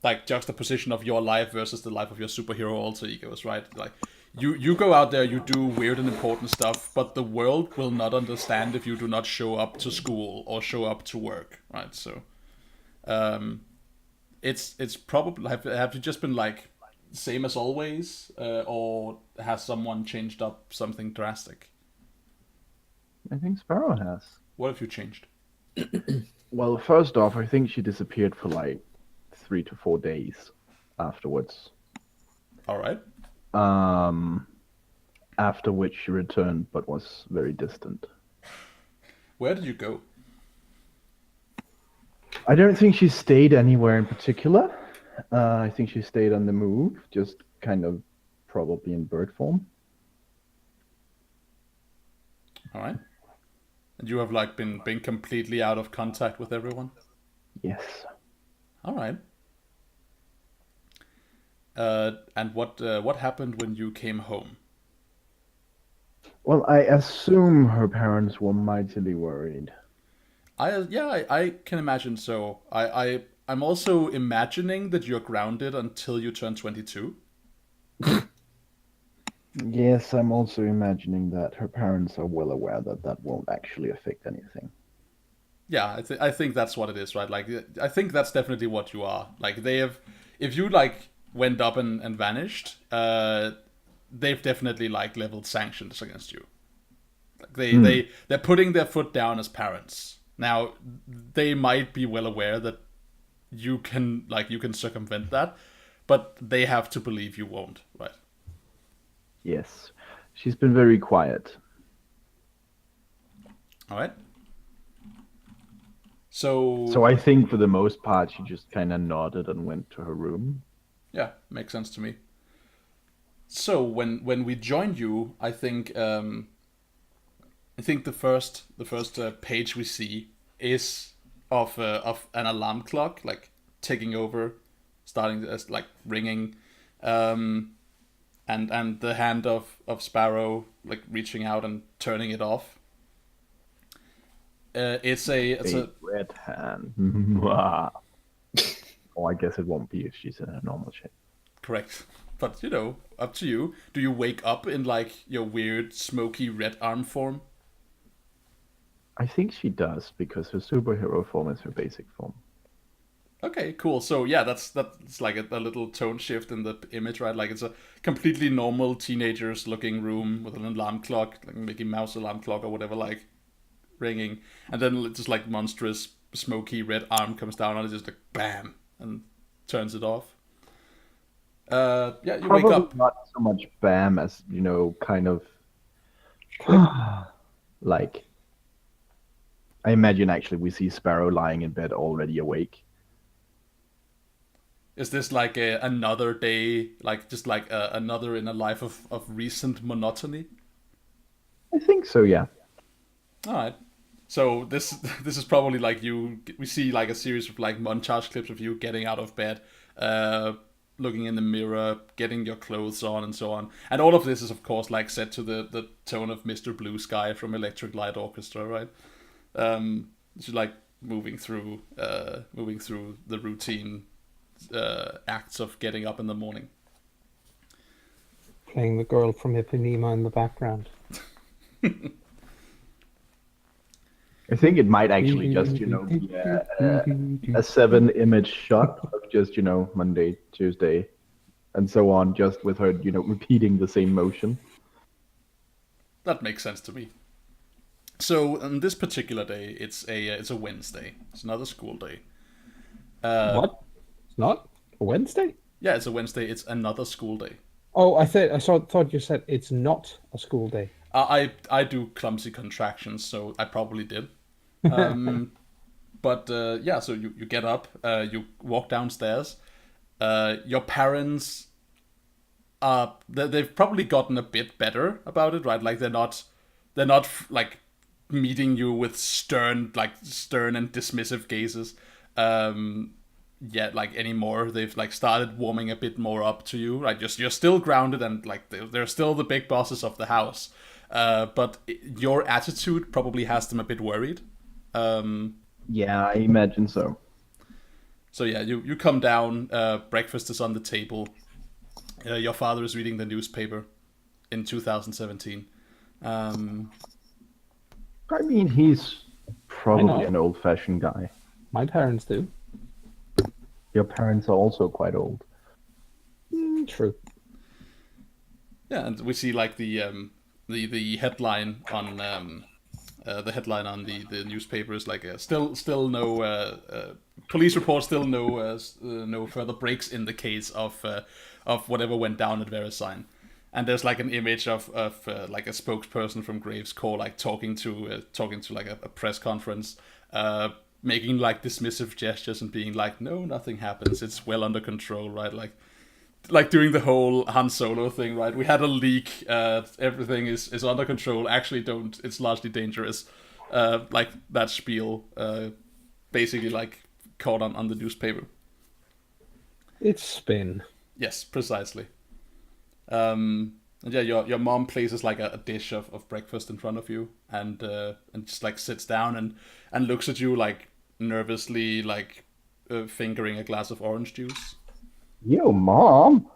like juxtaposition of your life versus the life of your superhero alter egos, right? Like you go out there, you do weird and important stuff, but the world will not understand if you do not show up to school or show up to work, right? So it's probably have you just been like same as always, or has someone changed up something drastic? I think Sparrow has. What have you changed? Well, first off, I think she disappeared for like 3 to 4 days afterwards. All right. After which she returned, but was very distant. Where did you go? I don't think she stayed anywhere in particular. I think she stayed on the move, just kind of probably in bird form. All right. And you have like been completely out of contact with everyone? Yes. All right. And what happened when you came home? Well, I assume her parents were mightily worried. I can imagine so. I'm also imagining that you're grounded until you turn 22. Yes, I'm also imagining that her parents are well aware that that won't actually affect anything. Yeah, I think that's what it is, right? Like I think that's definitely what you are. Like they have, if you like went up and vanished, they've definitely like leveled sanctions against you. Like they're putting their foot down as parents. Now they might be well aware that you can circumvent that, but they have to believe you won't, right? Yes. She's been very quiet. All right. So I think for the most part she just kind of nodded and went to her room. yeah, makes sense to me. So when we joined you, I think the first page we see is of an alarm clock like ticking over, starting as like ringing, and the hand of Sparrow like reaching out and turning it off. It's a red hand. Oh, I guess it won't be if she's in her normal shape. correct, but up to you. Do you wake up in like your weird smoky red arm form? I think she does because her superhero form is her basic form. Okay, cool. So yeah, that's like a little tone shift in the image, right? Like it's a completely normal teenagers looking room with an alarm clock, like Mickey Mouse alarm clock or whatever, like ringing, and then it's just like monstrous smoky red arm comes down and it's just like bam and turns it off. Yeah, you wake Probably up. not so much bam as, kind of like, I imagine actually we see Sparrow lying in bed already awake. Is this like another day, like just like another in a life of recent monotony? I think so, yeah. All right. So this this is probably like we see like a series of like montage clips of you getting out of bed, looking in the mirror, getting your clothes on, and so on. And all of this is of course like set to the tone of Mr. Blue Sky from Electric Light Orchestra, right? She's like moving through the routine acts of getting up in the morning. Playing the girl from Ipanema in the background. I think it might actually just, be a 7-image shot of just, Monday, Tuesday, and so on, just with her, repeating the same motion. That makes sense to me. So on this particular day, it's a Wednesday. It's another school day. What? It's not a Wednesday? Yeah, it's a Wednesday. It's another school day. Oh, I thought you said it's not a school day. I do clumsy contractions, so I probably did. But yeah, so you get up, you walk downstairs. Your parents they've probably gotten a bit better about it, right? Like they're not like meeting you with stern and dismissive gazes yet like anymore. They've like started warming a bit more up to you, right? You're still grounded and like they're still the big bosses of the house, but your attitude probably has them a bit worried. Yeah, I imagine so. So yeah, you come down, breakfast is on the table. Your father is reading the newspaper in 2017. I mean, he's probably an old-fashioned guy. My parents do. Your parents are also quite old. True. Yeah, and we see like the headline on the headline on the newspaper is like still no police report, still no further breaks in the case of whatever went down at Verisign. And there's like an image of like a spokesperson from Graves Corps like talking to like a press conference, making like dismissive gestures and being like, no, nothing happens, it's well under control, right? Like doing the whole Han Solo thing, right? We had a leak, everything is under control. Actually, it's largely dangerous. Like that spiel, basically like caught on the newspaper. It's spin. Yes, precisely. And yeah, your mom places like a dish of breakfast in front of you, and just like sits down and looks at you like nervously, like fingering a glass of orange juice. Yo, Mom!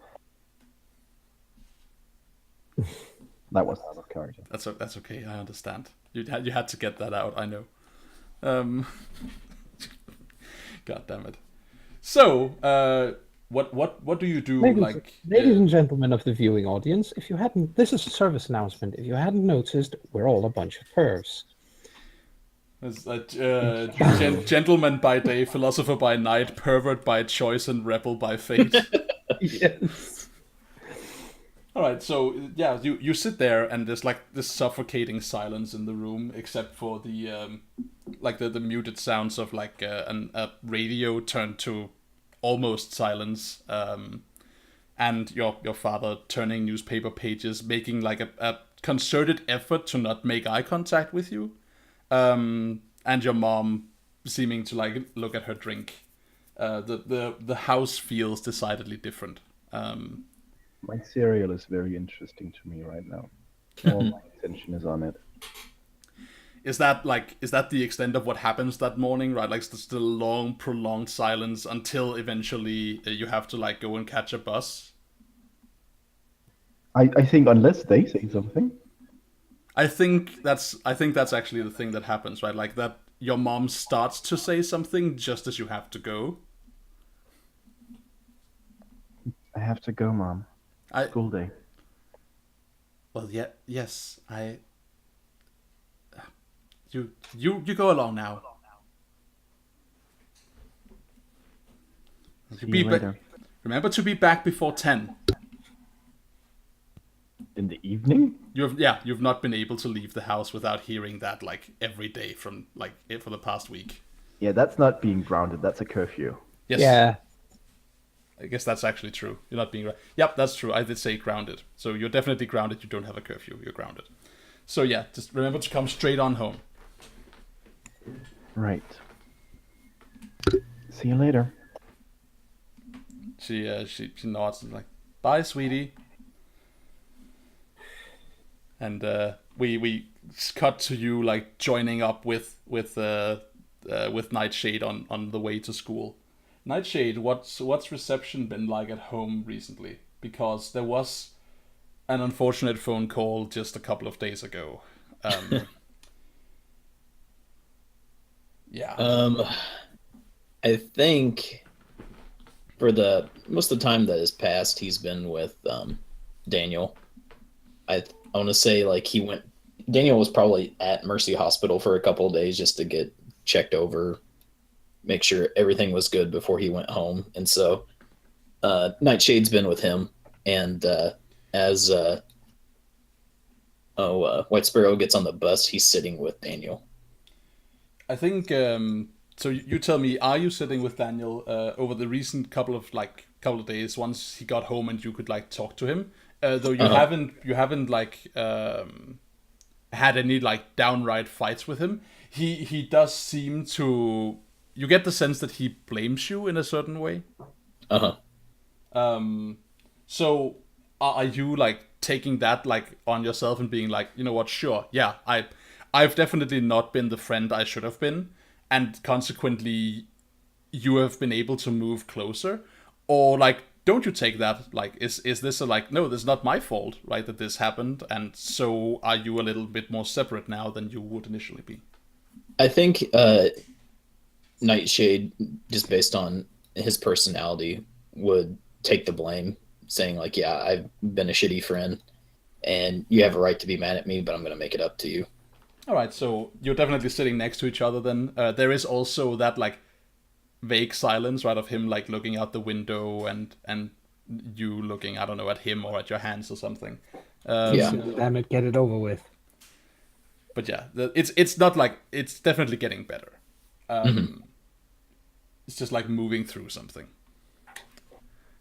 That was out of character. That's okay. I understand. You had to get that out. I know. God damn it. So, what do you do? Ladies and gentlemen of the viewing audience, if you hadn't, this is a service announcement. If you hadn't noticed, we're all a bunch of pervs. Gentleman by day, philosopher by night, pervert by choice, and rebel by fate. Yes. All right, so yeah, you sit there, and there's like this suffocating silence in the room, except for the like the muted sounds of like a radio turned to almost silence, and your father turning newspaper pages, making like a concerted effort to not make eye contact with you. And your mom seeming to like look at her drink. The house feels decidedly different. My cereal is very interesting to me right now. All my attention is on it. Is that the extent of what happens that morning, right? Like still long, prolonged silence until eventually you have to like go and catch a bus? I think unless they say something. I think that's actually the thing that happens, right? Like that your mom starts to say something just as you have to go. I have to go, Mom. I School day. well, yeah, yes, I. You go along now. See you later. Remember to be back before 10. In the evening? You've not been able to leave the house without hearing that like every day from like for the past week. Yeah, that's not being grounded. That's a curfew. Yes. Yeah. I guess that's actually true. You're not being. Yep, that's true. I did say grounded. So you're definitely grounded. You don't have a curfew. You're grounded. So yeah, just remember to come straight on home. Right. See you later. She nods and like, bye, sweetie. And we cut to you like joining up with Nightshade on the way to school. Nightshade, what's reception been like at home recently? Because there was an unfortunate phone call just a couple of days ago. Yeah. I think for the most of the time that has passed, he's been with Daniel. I want to say like Daniel was probably at Mercy Hospital for a couple of days just to get checked over, make sure everything was good before he went home. And so Nightshade's been with him, and as White Sparrow gets on the bus, he's sitting with Daniel. I think so. You tell me, are you sitting with Daniel over the recent couple of days? Once he got home and you could like talk to him, though you haven't like had any like downright fights with him. He does seem to. You get the sense that he blames you in a certain way. So are you like taking that like on yourself and being like, you know what? Sure, yeah, I've definitely not been the friend I should have been, and consequently, you have been able to move closer, or like, don't you take that like, is this a like, no, this is not my fault, right, that this happened, and so are you a little bit more separate now than you would initially be? I think Nightshade, just based on his personality, would take the blame, saying like, yeah, I've been a shitty friend, and you have a right to be mad at me, but I'm going to make it up to you. All right, so you're definitely sitting next to each other then. There is also that like vague silence, right, of him like looking out the window and you looking, I don't know, at him or at your hands or something. Yeah. Damn it, get it over with. But yeah, it's not like, it's definitely getting better. It's just like moving through something.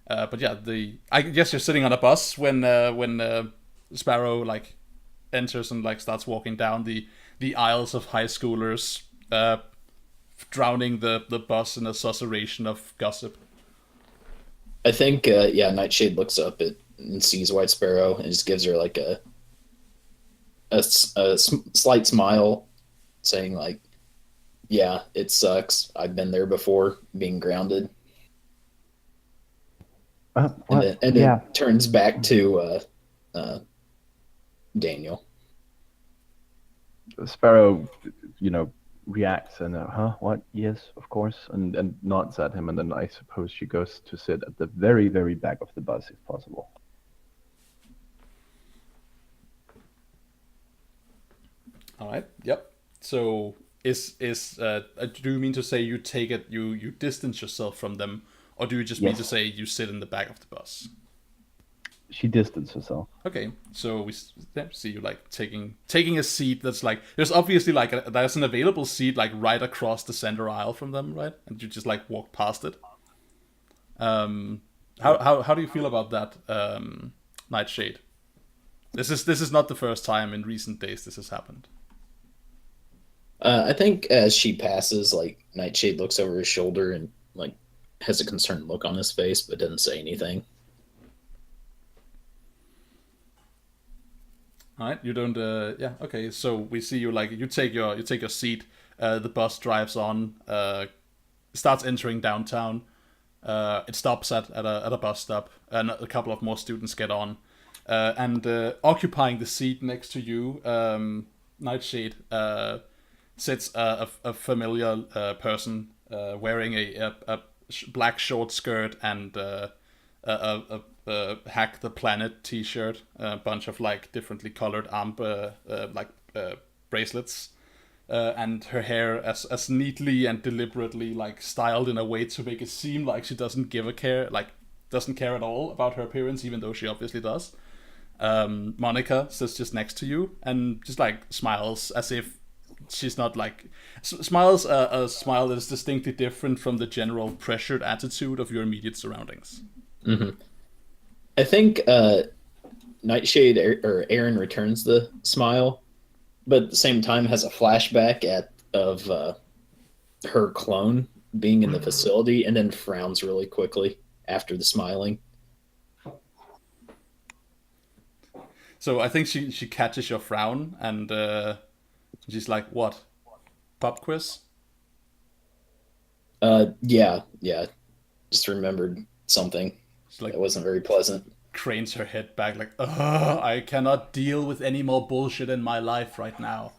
But yeah, I guess you're sitting on a bus when Sparrow like enters and like starts walking down the aisles of high schoolers, drowning the bus in a susurration of gossip. I think Nightshade looks up and sees White Sparrow and just gives her like a slight smile, saying like, yeah, it sucks, I've been there before, being grounded. And then turns back to Daniel. Sparrow, reacts and what? Yes, of course, and nods at him, and then I suppose she goes to sit at the very, very back of the bus if possible. All right. Yep. So do you mean to say you take it, you distance yourself from them, or do you just mean to say you sit in the back of the bus? She distanced herself. Okay, so we see you like taking a seat that's like, there's obviously like there's an available seat like right across the center aisle from them, right? And you just like walk past it. How do you feel about that, Nightshade? This is not the first time in recent days this has happened. I think as she passes, like Nightshade looks over his shoulder and like has a concerned look on his face, but doesn't say anything. All right, you don't. Yeah, okay. So we see you like you take your seat. The bus drives on. Starts entering downtown. It stops at a bus stop, and a couple of more students get on. And occupying the seat next to you, Nightshade, sits a familiar person wearing a black short skirt and Hack the Planet T-shirt, a bunch of like differently colored arm bracelets, and her hair as neatly and deliberately like styled in a way to make it seem like she doesn't care at all about her appearance, even though she obviously does. Monica sits just next to you and just like smiles as if she's not like smiles a smile that is distinctly different from the general pressured attitude of your immediate surroundings. Mm-hmm. I think Nightshade or Aaron returns the smile, but at the same time has a flashback of her clone being in the facility, and then frowns really quickly after the smiling. So I think she catches your frown, and she's like, "What? Pop quiz?" Yeah. Just remembered something. Like, it wasn't very pleasant. Cranes her head back like, ugh, I cannot deal with any more bullshit in my life right now.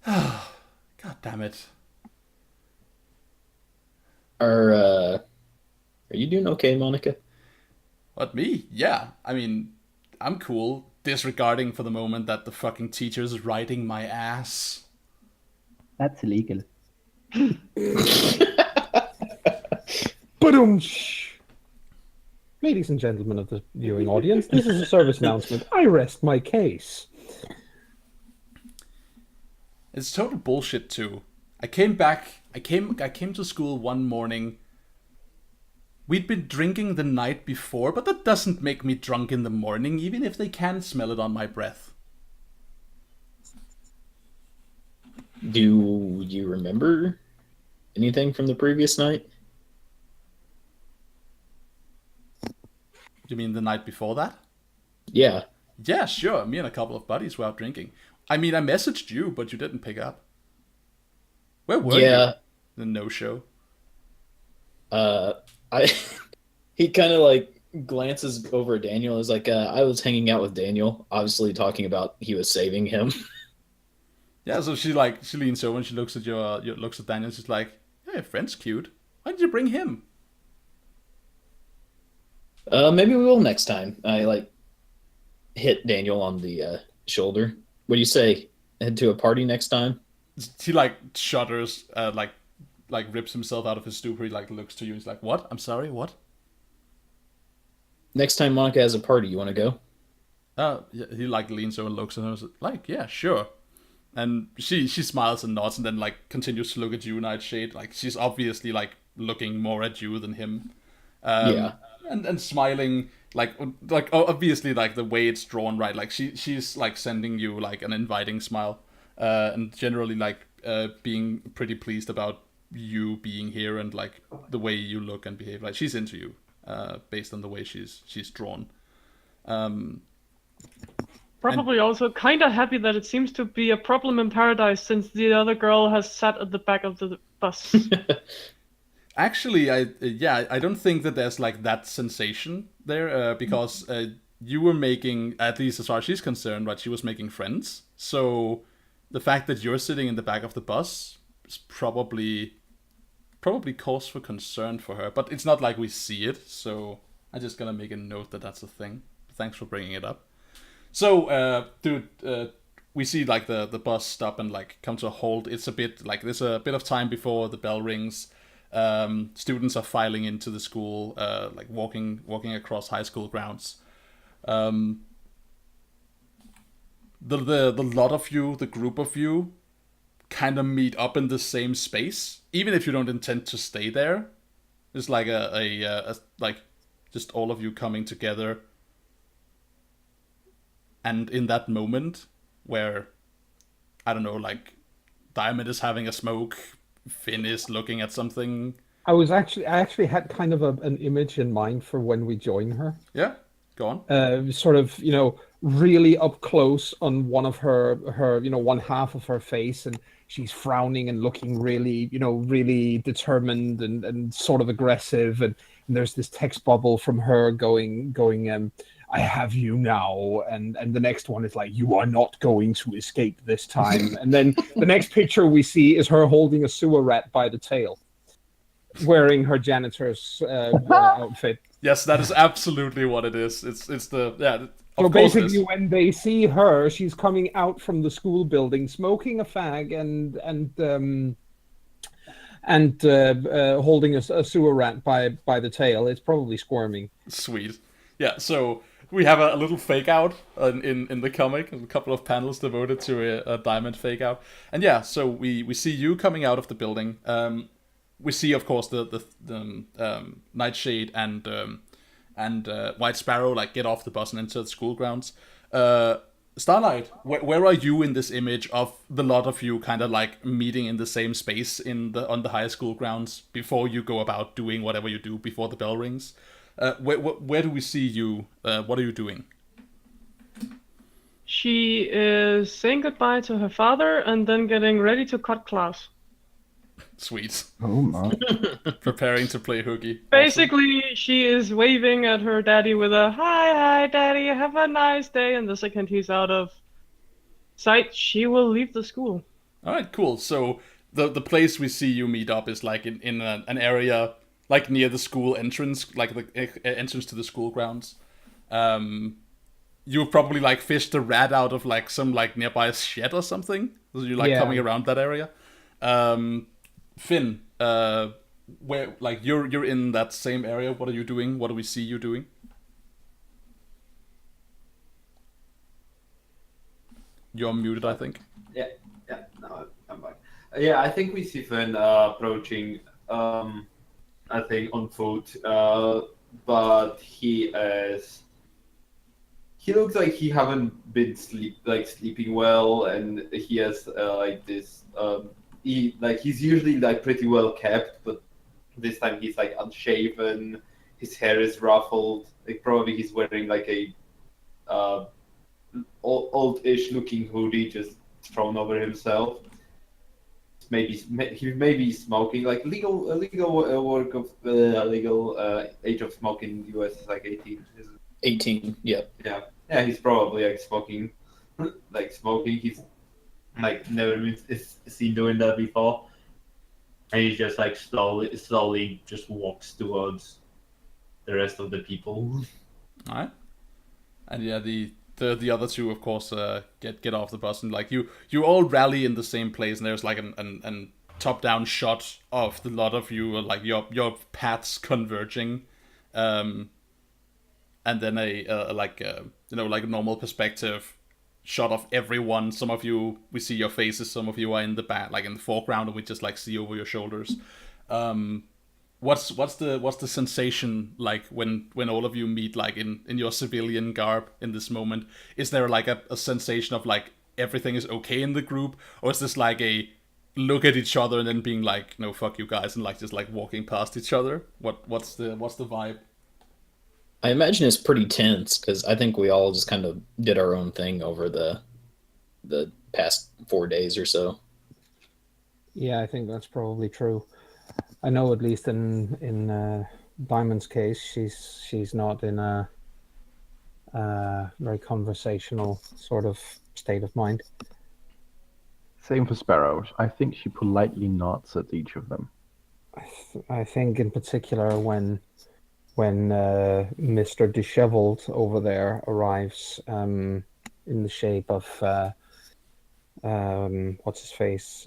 God damn it. Are you doing okay, Monica? What, me? Yeah. I mean, I'm cool, disregarding for the moment that the fucking teacher's riding my ass. That's illegal. Ba-dum-shh. Ladies and gentlemen of the viewing audience, this is a service announcement. I rest my case. It's total bullshit too. I came to school one morning. We'd been drinking the night before, but that doesn't make me drunk in the morning, even if they can smell it on my breath. Do you remember anything from the previous night? You mean the night before that? Yeah. Yeah, sure. Me and a couple of buddies were out drinking. I mean, I messaged you, but you didn't pick up. Where were you? The no-show. He kind of like glances over at Daniel. Is like, I was hanging out with Daniel, obviously talking about he was saving him. Yeah, so she leans over and she looks at looks at Daniel. She's like, "Hey, your friend's cute. Why did you bring him?" Maybe we will next time. I like hit Daniel on the shoulder. What do you say? Head to a party next time? He like shudders, like rips himself out of his stupor. He like looks to you. He's like, "What? I'm sorry. What?" Next time Monica has a party, you want to go? Yeah, he like leans over and looks at her. Like, yeah, sure. And she smiles and nods, and then like continues to look at you, Nightshade. Like she's obviously like looking more at you than him. Yeah. And smiling, like obviously like the way it's drawn, right? Like she's like sending you like an inviting smile, and generally like being pretty pleased about you being here and like the way you look and behave. Like she's into you, based on the way she's drawn. Probably also kind of happy that it seems to be a problem in Paradise since the other girl has sat at the back of the bus. Actually, I don't think that there's like that sensation there, because you were making, at least as far as she's concerned, right, she was making friends. So the fact that you're sitting in the back of the bus is probably cause for concern for her. But it's not like we see it, so I'm just gonna make a note that that's a thing. Thanks for bringing it up. So, we see like the bus stop and like come to a halt. It's a bit like there's a bit of time before the bell rings. Students are filing into the school, like walking across high school grounds. The lot of you, the group of you, kind of meet up in the same space, even if you don't intend to stay there. It's like a like just all of you coming together. And in that moment where, I don't know, like Diamond is having a smoke, Finn is looking at something. I actually had kind of an image in mind for when we join her. Yeah, go on. Sort of, really up close on one of her, one half of her face, and she's frowning and looking really, really determined and sort of aggressive, and there's this text bubble from her going, "I have you now," and the next one is like, "You are not going to escape this time." And then the next picture we see is her holding a sewer rat by the tail, wearing her janitor's outfit. Yes, that is absolutely what it is. It's the yeah. So Of course it basically, is. when they see her, she's coming out from the school building, smoking a fag and holding a sewer rat by the tail. It's probably squirming. Sweet. Yeah, so we have a little fake out in the comic, a couple of panels devoted to a diamond fake out. And yeah, so we see you coming out of the building. We see, of course, the Nightshade and White Sparrow like get off the bus and enter the school grounds. Starlight, where are you in this image of the lot of you kind of like meeting in the same space on the high school grounds before you go about doing whatever you do before the bell rings? Where do we see you? What are you doing? She is saying goodbye to her father and then getting ready to cut class. Sweet. Oh my. Preparing to play hooky. Basically, she is waving at her daddy with a hi, daddy, have a nice day. And the second he's out of sight, she will leave the school. All right, cool. So the place we see you meet up is like in an area like near the school entrance, like the entrance to the school grounds. You probably like fished the rat out of like some like nearby shed or something. So you're like coming around that area. Finn, where like you're in that same area. What are you doing? What do we see you doing? You're muted, I think. Yeah, no, I'm back. Yeah, I think we see Finn approaching, I think on foot, but he looks like he haven't been sleeping well, and he has like this, he's usually like pretty well kept, but this time he's like unshaven, his hair is ruffled, like probably he's wearing like a old-ish looking hoodie just thrown over himself. He may be smoking. Like legal age of smoking in the US is like 18. 18. Yeah. Yeah. He's probably like smoking. He's like never been seen doing that before, and he just like slowly just walks towards the rest of the people. All right. And yeah, the other two, of course, get off the bus, and like you all rally in the same place, and there's like an top down shot of the lot of you, like your paths converging, and then a like a normal perspective shot of everyone. Some of you, we see your faces, some of you are in the back, like in the foreground, and we just like see over your shoulders. What's the sensation like when all of you meet like in your civilian garb in this moment? Is there like a sensation of like everything is okay in the group, or is this like a look at each other and then being like, no, fuck you guys, and like just like walking past each other? What's the vibe? I imagine it's pretty tense because I think we all just kind of did our own thing over the past 4 days or so. Yeah, I think that's probably true. I know at least in Diamond's case, she's not in a very conversational sort of state of mind. Same for Sparrow. I think she politely nods at each of them. I think in particular when Mr. Disheveled over there arrives in the shape of what's his face,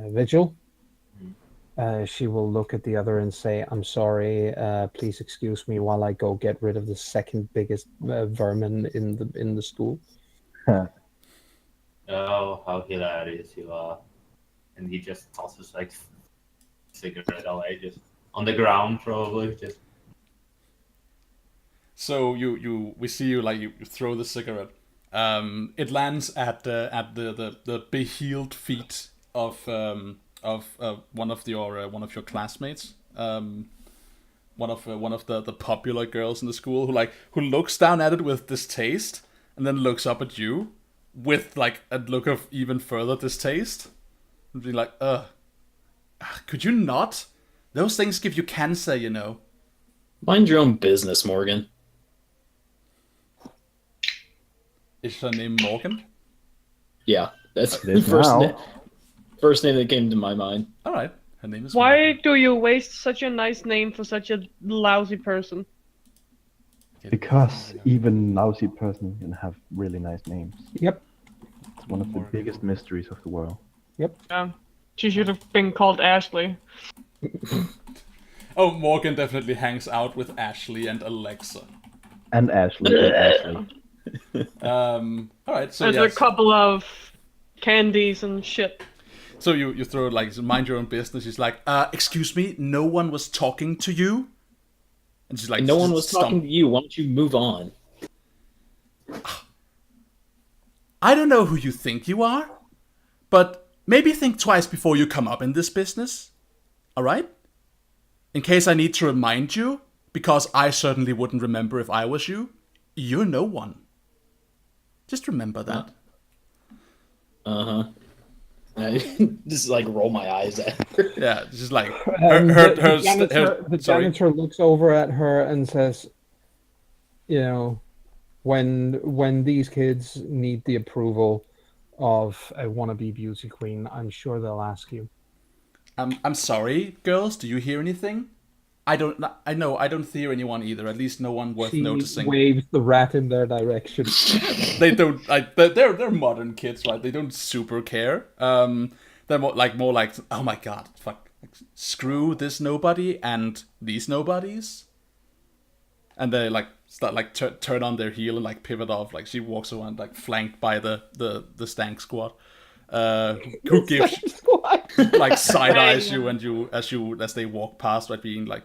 Vigil. She will look at the other and say, "I'm sorry. Please excuse me while I go get rid of the second biggest vermin in the school." Oh, how hilarious you are! And he just tosses like cigarette away, just on the ground, probably. Just so we see you like you throw the cigarette. It lands at the beheeled feet of one of your classmates, one of the popular girls in the school who looks down at it with distaste and then looks up at you with like a look of even further distaste and be like, could you not? Those things give you cancer, you know. Mind your own business, Morgan. Is her name Morgan? Yeah, that's It the is first now. first name that came to my mind. All right. Her name is Why Morgan. do you waste such a nice name for such a lousy person? Because even lousy person can have really nice names. Yep. It's one of the biggest mysteries of the world. Yeah. She should have been called Ashley. Oh, Morgan definitely hangs out with Ashley and Alexa. And Ashley. And Ashley. All right, so There's yes. a couple of candies and shit. So you throw like mind your own business. She's like, excuse me, no one was talking to you. And she's like, No one was "Stomp." talking to you. Why don't you move on? I don't know who you think you are, but maybe think twice before you come up in this business. All right? In case I need to remind you, because I certainly wouldn't remember if I was you, you're no one. Just remember that. Uh-huh. I just like roll my eyes at her. Yeah, just like The sorry. janitor looks over at her and says, "You know, when these kids need the approval of a wannabe beauty queen, I'm sure they'll ask you." I'm sorry, girls. Do you hear anything? I know I don't hear anyone either. At least no one worth She noticing. waves the rat in their direction. They don't. They're modern kids, right? They don't super care. They're more like, oh my god, fuck, screw this nobody and these nobodies. And they like start like turn on their heel and like pivot off. Like she walks around like flanked by the stank squad. Who gives like side eyes you and as they walk past, right, being like,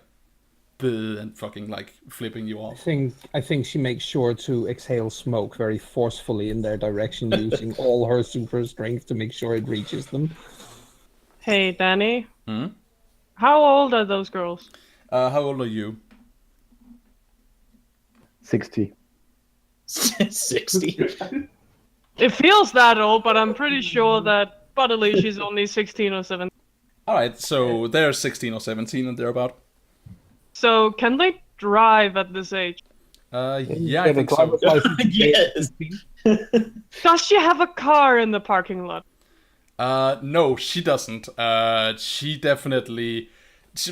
"Bleh," and fucking like flipping you off. I think she makes sure to exhale smoke very forcefully in their direction, using all her super strength to make sure it reaches them. Hey, Danny. Hmm? How old are those girls? How old are you? 60. 60. It feels that old, but I'm pretty sure that bodily she's only 16 or 17. All right, so they're 16 or 17 and thereabout. So can they drive at this age? Yeah, I Get a think so. driver's license at Yes. 18. Does she have a car in the parking lot? No, she doesn't. She definitely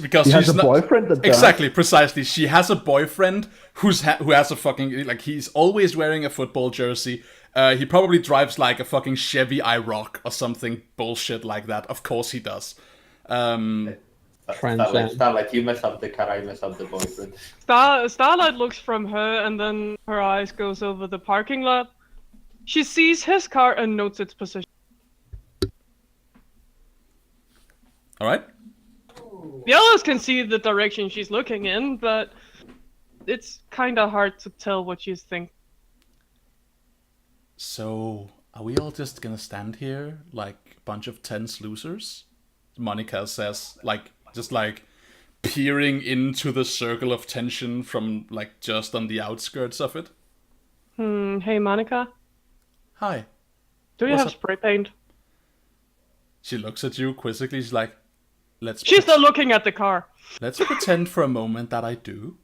because She has she's a not boyfriend that does. exactly precisely. She has a boyfriend who has a fucking like he's always wearing a football jersey. He probably drives like a fucking Chevy IROC or something bullshit like that. Of course he does. Starlight, you mess up the car, I mess up the boyfriend. Starlight looks from her, and then her eyes goes over the parking lot. She sees his car and notes its position. All right. The others can see the direction she's looking in, but it's kind of hard to tell what she's thinking. So are we all just gonna stand here like a bunch of tense losers? Monica says, like just like peering into the circle of tension from like just on the outskirts of it. Hey, Monica, Hi. do you What's have up? spray paint? She looks at you quizzically. She's like, She's still looking at the car. let's pretend for a moment that I do.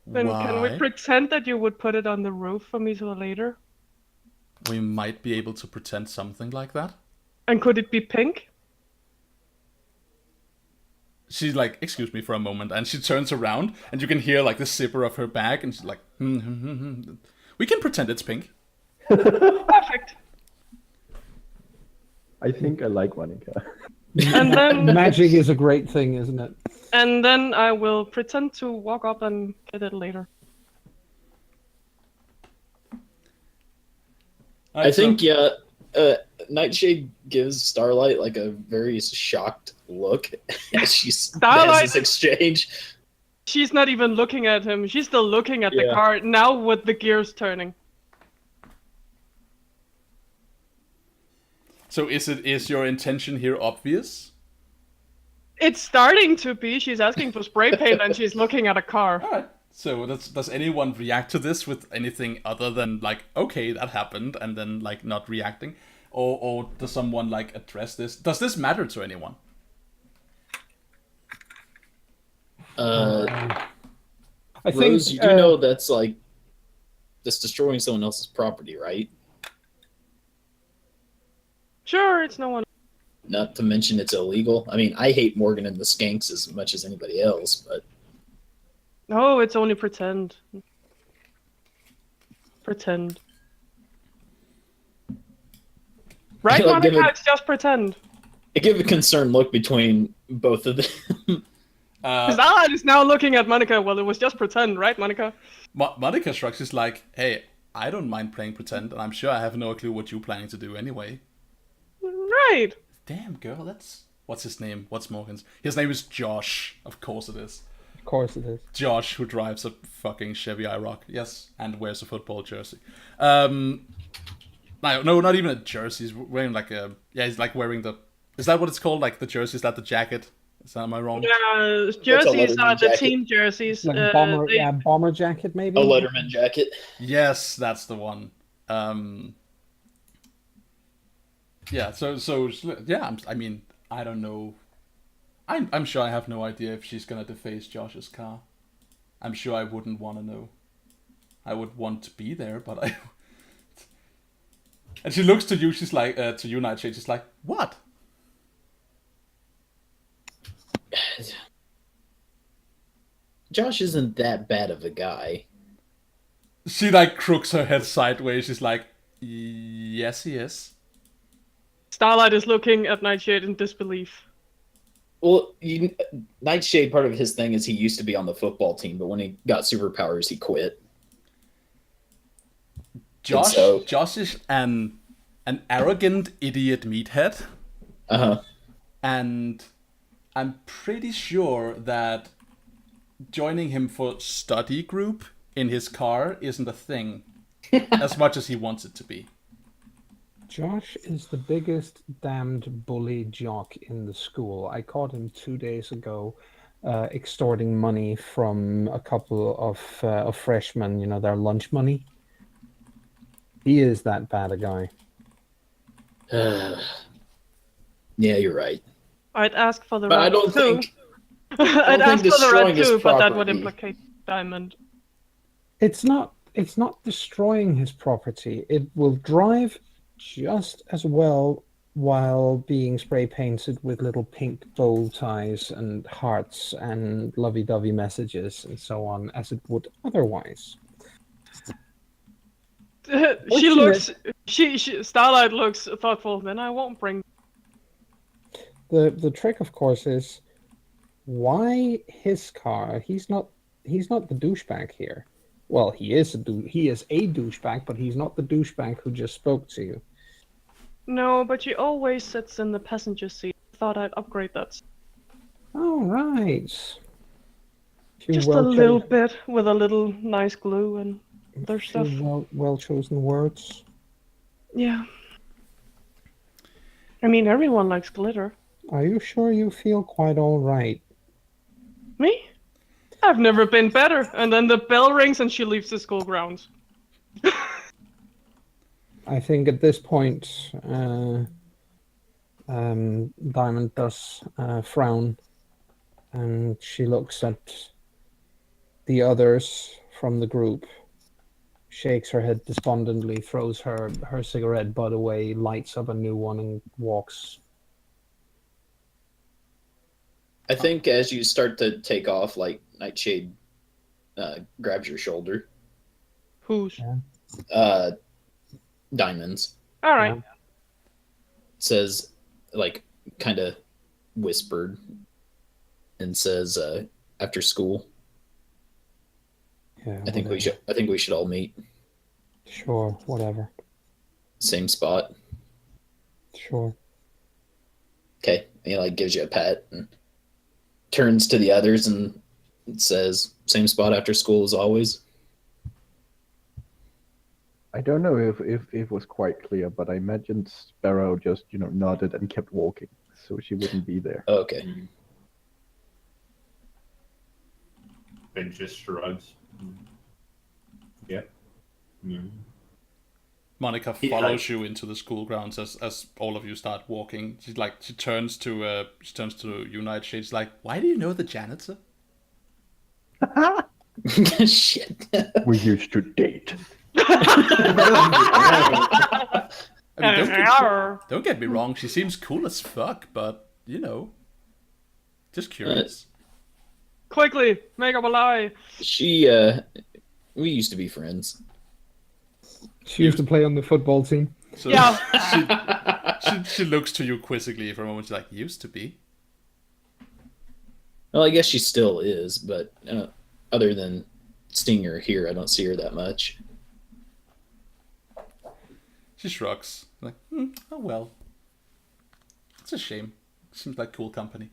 Then can we Why? pretend that you would put it on the roof for me till later? We might be able to pretend something like that. And could it be pink? She's like, excuse me for a moment, and she turns around, and you can hear like the zipper of her bag, and she's like, we can pretend it's pink. Perfect. I think I like Monica. And then Magic is a great thing, isn't it? and then I will pretend to walk up and get it later. Alright, I so- think, Nightshade gives Starlight like a very shocked look as she has Starlight- this exchange. She's not even looking at him. She's still looking at the Yeah. car now with the gears turning. So is your intention here obvious? It's starting to be. She's asking for spray paint and she's looking at a car. All right. So does anyone react to this with anything other than like, okay, that happened, and then like not reacting, or does someone like address this? Does this matter to anyone? I think Rose, you do know that's like that's destroying someone else's property, right? Sure, it's no one. Not to mention it's illegal. I mean, I hate Morgan and the Skanks as much as anybody else, but No, it's only pretend. Pretend. Right, Like, give Monica? it- It's just pretend. I give a concerned look between both of them. Starlight is now looking at Monica. Well, it was just pretend, right, Monica? Monica shrugs. She's like, "Hey, I don't mind playing pretend, and I'm sure I have no clue what you're planning to do anyway." Right. Damn, girl, what's his name? What's Morgan's? His name is Josh. Of course it is. Of course it is. Josh, who drives a fucking Chevy IROC. Yes, and wears a football jersey. No, not even a jersey. He's wearing like a... Yeah, he's like wearing the... Is that what it's called? Like the jersey? Is that the jacket? Am I wrong? Yeah, jerseys Letterman are the jacket. team jerseys. Like a bomber, They- bomber jacket maybe. A Letterman jacket. Yes, that's the one. Yeah, so yeah, I mean, I don't know. I'm sure I have no idea if she's gonna deface Josh's car. I'm sure I wouldn't want to know. I would want to be there, but I... And she looks to you, she's like, to you, Nightshade, she's like, what? Josh isn't that bad of a guy. She like crooks her head sideways, she's like, yes, he is. Starlight is looking at Nightshade in disbelief. Well, Nightshade, part of his thing is he used to be on the football team, but when he got superpowers, he quit. Josh, so- Josh is an arrogant idiot meathead. Uh-huh. And I'm pretty sure that joining him for study group in his car isn't a thing as much as he wants it to be. Josh is the biggest damned bully jock in the school. I caught him 2 days ago extorting money from a couple of freshmen, you know, their lunch money. He is that bad a guy. Yeah, you're right. I'd ask for the But red I don't too. think I'd think ask for the destroying red his too, but that would property- implicate Diamond. It's not destroying his property. It will drive just as well while being spray painted with little pink bow ties and hearts and lovey-dovey messages and so on as it would otherwise. She looks. She Starlight looks thoughtful. Then I won't bring. The trick, of course, is why his car? He's not the douchebag here. Well, he is a douchebag, but he's not the douchebag who just spoke to you. No, but she always sits in the passenger seat. Thought I'd upgrade that. All right. Just a little bit with a little nice glue and other stuff. Well chosen words. Yeah. I mean, everyone likes glitter. Are you sure you feel quite all right? Me? I've never been better. And then the bell rings and she leaves the school grounds. I think at this point, Diamond does frown, and she looks at the others from the group, shakes her head despondently, throws her cigarette butt away, lights up a new one, and walks. I think as you start to take off, like Nightshade grabs your shoulder. Who's? Diamonds. All right. Says, like, kind of whispered, and says, after school. Yeah, I think we should all meet. Sure, whatever. Same spot. Sure. Okay. And he like gives you a pat and turns to the others and says, "Same spot after school as always." I don't know if it was quite clear, but I imagined Sparrow just, nodded and kept walking, so she wouldn't be there. Okay. And just shrugs. Yeah. Mm. Monica He- follows you into the school grounds as all of you start walking. She turns to you, Nightshade. She's like, "Why do you know the janitor?" Shit. We used to date. I don't get me wrong, she seems cool as fuck, but just curious. Quickly, make up a lie. We used to be friends. She used to play on the football team. So Yeah. she looks to you quizzically for a moment. She's like, used to be. Well, I guess she still is, but other than seeing her here, I don't see her that much. She shrugs. Like, oh well. It's a shame. Seems like cool company.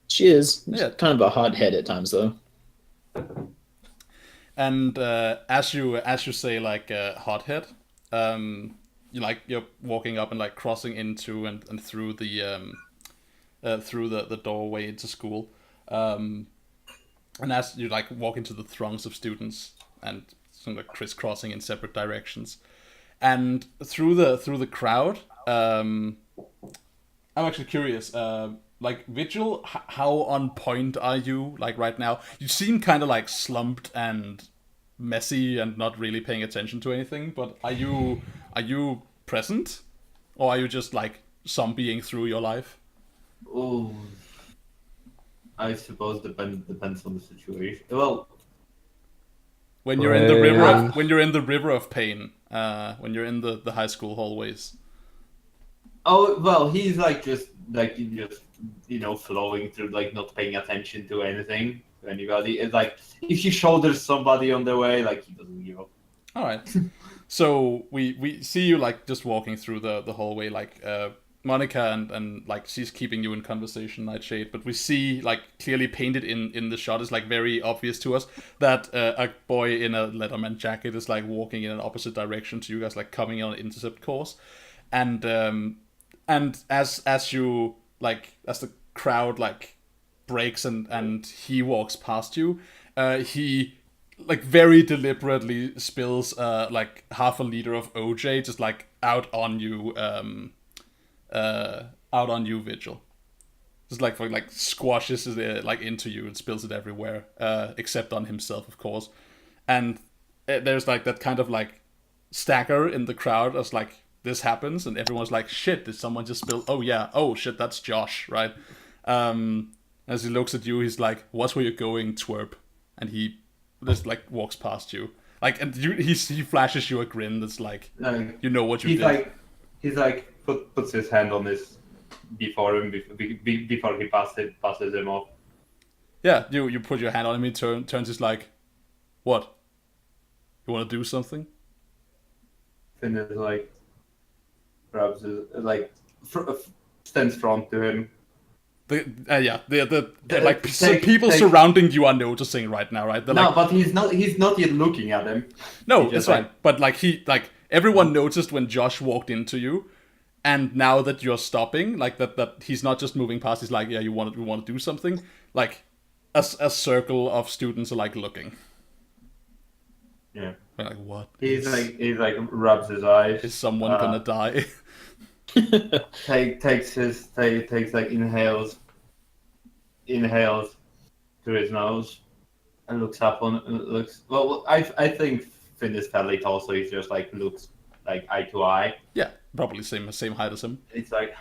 She is. Yeah. Kind of a hothead at times, though. And as you say, like hothead, you're walking up and like crossing into and through the doorway into school, and as you like walk into the throngs of students and sort of like crisscrossing in separate directions, and through the crowd, I'm actually curious. Like Vigil, how on point are you like right now? You seem kind of like slumped and messy and not really paying attention to anything. But are you present, or are you just like zombieing through your life? Oh, I suppose depends on the situation. Well, When you're in the river of pain, when you're in the high school hallways. oh well, he's like just flowing through, like not paying attention to anything, to anybody. It's like if he shoulders somebody on the way, like he doesn't give up. All right. So we see you like just walking through the hallway, like Monica and like she's keeping you in conversation, Nightshade. But we see like clearly painted in the shot is like very obvious to us that a boy in a Letterman jacket is like walking in an opposite direction to you guys, like coming on an intercept course, and as you like as the crowd like breaks and he walks past you, he like very deliberately spills like half a liter of OJ just like out on you, Vigil. Just like squashes it like into you and spills it everywhere, except on himself, of course. And there's like that kind of like stagger in the crowd as like this happens, and everyone's like, "Shit! Did someone just spill? Oh yeah! Oh shit! That's Josh, right?" As he looks at you, he's like, "Watch where you're going, twerp," and he just like walks past you, like, and he flashes you a grin that's like, you know what you did. He's like puts his hand on his before he passes him off. Yeah, you put your hand on him. He turns. He's like, "What? You want to do something?" Finn is like grabs his, like stands front to him. People surrounding you are noticing right now, right? But he's not yet looking at him. No, that's right. But like everyone noticed when Josh walked into you, and now that you're stopping, like that he's not just moving past. He's like, yeah, we want to do something. Like a circle of students are like looking. Yeah. They're like, what? He's like rubs his eyes. Is someone gonna die? takes like inhales through his nose and looks up well. I think Finn is fairly tall, so he just like looks like eye to eye. Yeah, probably same height as him. It's like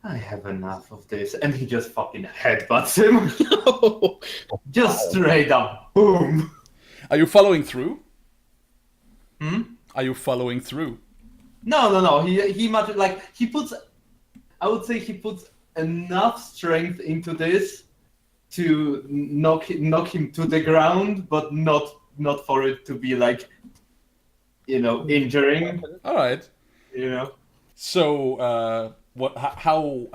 I have enough of this, and he just fucking headbutts him. Just straight up, boom. Are you following through? Hmm? Are you following through? No. He much like he puts. I would say he puts enough strength into this to knock him to the ground, but not for it to be like, injuring. All right. So, what? How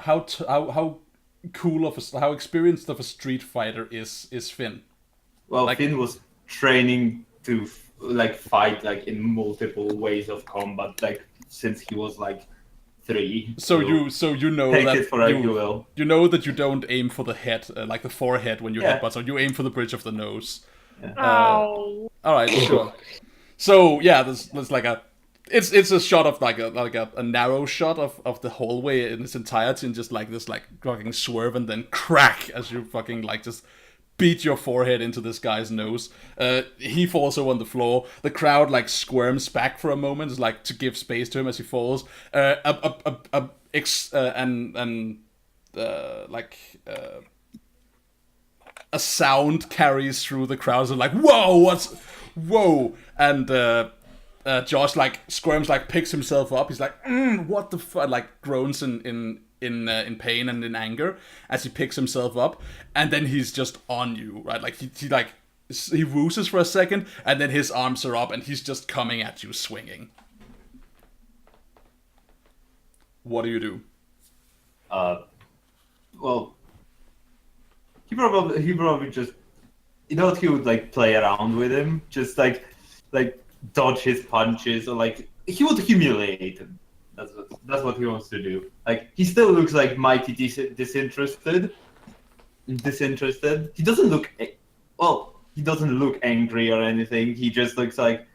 cool how experienced of a street fighter is Finn? Well, like, Finn was training to fight like in multiple ways of combat, like since he was like 3. So you know take that it for you will. You know that you don't aim for the head, like the forehead when you headbutt. So you aim for the bridge of the nose. Yeah. Ow. All right, sure. So yeah, there's like a it's a shot of like a narrow shot of the hallway in its entirety, and just like this like fucking swerve and then crack as you fucking like just beat your forehead into this guy's nose. He falls over on the floor. The crowd like squirms back for a moment, like to give space to him as he falls. A sound carries through the crowd, so like whoa, and Josh like squirms, like picks himself up. He's like, what the fuck? Like groans in pain and in anger as he picks himself up, and then he's just on you, right? Like he woos for a second, and then his arms are up, and he's just coming at you, swinging. What do you do? Well, he probably just, he would like play around with him, just like dodge his punches, or like he would humiliate him. That's what he wants to do. Like, he still looks like mighty disinterested. He doesn't look he doesn't look angry or anything. He just looks like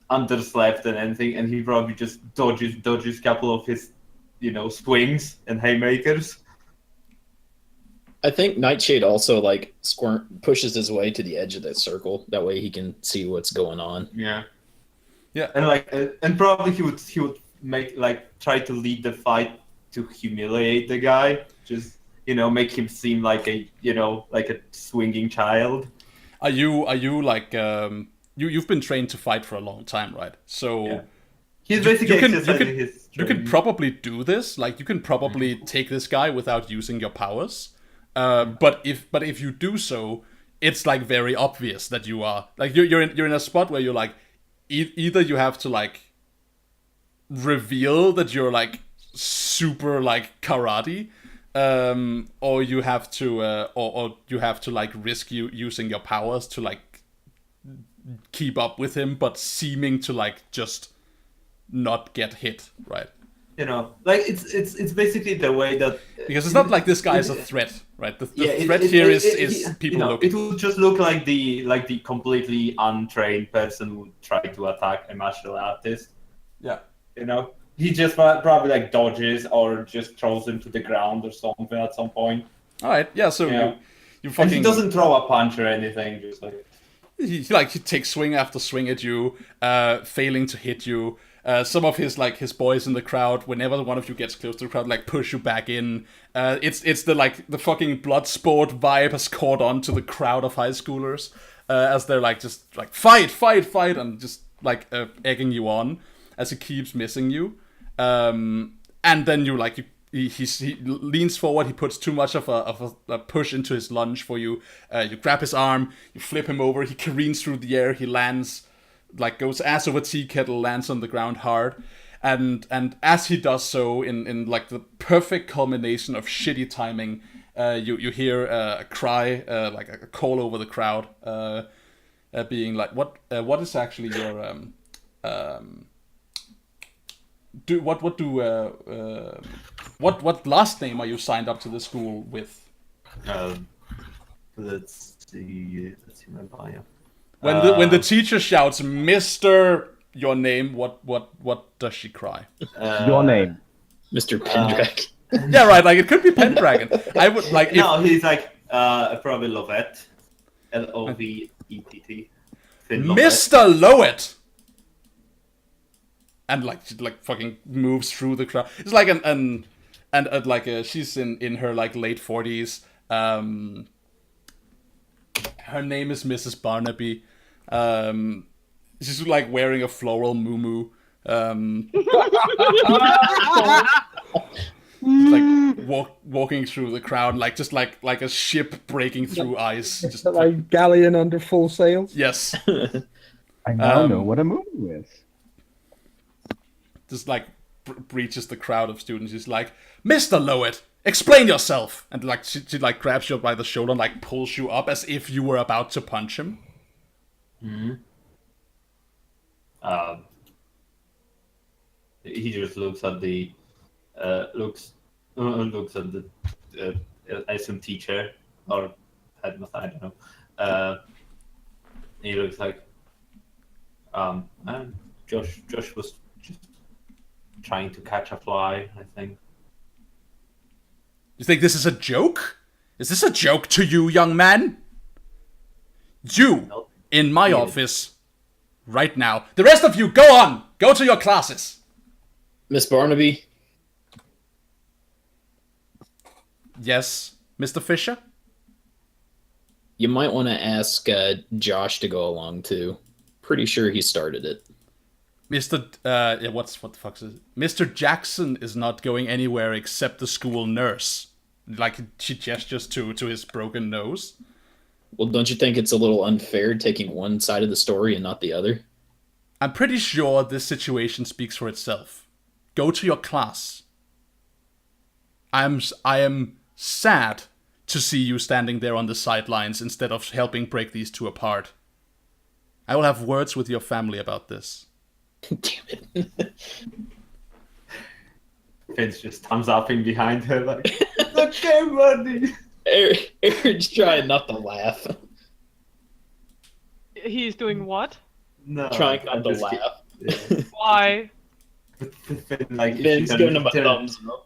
underslept and anything, and he probably just dodges a couple of his swings and haymakers. I think Nightshade also like pushes his way to the edge of that circle. That way he can see what's going on. Yeah. Yeah. And probably he would make try to lead the fight to humiliate the guy. Just make him seem like a swinging child. Are you like you've been trained to fight for a long time, right? So yeah. He's basically exercising his you can probably do this. Like, you can probably take this guy without using your powers. But if you do so, it's like very obvious that you are like you're in a spot where you're like either you have to like reveal that you're like super like karate, or you have to or you have to like risk using your powers to like keep up with him, but seeming to like just not get hit, right? Like it's basically the way that, because it's not like this guy is a threat, right? The threat here is people looking. It would just look like the completely untrained person who tried to attack a martial artist. Yeah. He just probably like dodges or just throws him to the ground or something at some point. All right. Yeah. So you fucking. And he doesn't throw a punch or anything. Just like he takes swing after swing at you, failing to hit you. Some of his boys in the crowd, whenever one of you gets close to the crowd, like push you back in. It's the fucking blood sport vibe has caught on to the crowd of high schoolers, as they're like just like fight, and just like egging you on as he keeps missing you. And then he leans forward, he puts too much of a push into his lunge for you. You grab his arm, you flip him over, he careens through the air, he lands. Like goes ass over tea kettle, lands on the ground hard, and as he does so, in like the perfect culmination of shitty timing, you hear a cry, like a call over the crowd, being like, what is actually your what last name are you signed up to the school with? Let's see my bio. When the teacher shouts, "Mr. Your name," what does she cry? Your name, Mr. Pendragon. Yeah, right. Like, it could be Pendragon. I would like. No, he's like probably Lovett, Lovett. Mr. Lowett. And like fucking moves through the crowd. It's like she's in her like late 40s. Her name is Mrs. Barnaby. She's like wearing a floral muumuu. Like walking through the crowd, like just like a ship breaking through ice. Just like galleon under full sails. Yes. I now know what a muumuu is. Just like breaches the crowd of students. She's like, "Mr. Lowett, explain yourself!" And like she like grabs you by the shoulder and like pulls you up as if you were about to punch him. Mm-hmm. He just looks at the I assume teacher or headmaster, I don't know. He looks like Josh was just trying to catch a fly, I think. You think this is a joke? Is this a joke to you, young man? You, Nope. in my Yeah. office, right now. The rest of you, go on! Go to your classes! Miss Barnaby, Yes, Mr. Fisher? you might want to ask Josh to go along too. Pretty sure he started it. Mr. Yeah, what the fuck is it? Mr. Jackson is not going anywhere except the school nurse. Like, she gestures to his broken nose. Well, don't you think it's a little unfair taking one side of the story and not the other? I'm pretty sure this situation speaks for itself. Go to your class. I am sad to see you standing there on the sidelines instead of helping break these two apart. I will have words with your family about this. Damn it. Finn's just thumbs upping behind her like, it's okay, buddy. Aaron's trying not to laugh. He's doing what? No, Trying not I'm to just laugh. Yeah. Why? Finn, like, if Finn's you giving him a turn- thumbs up.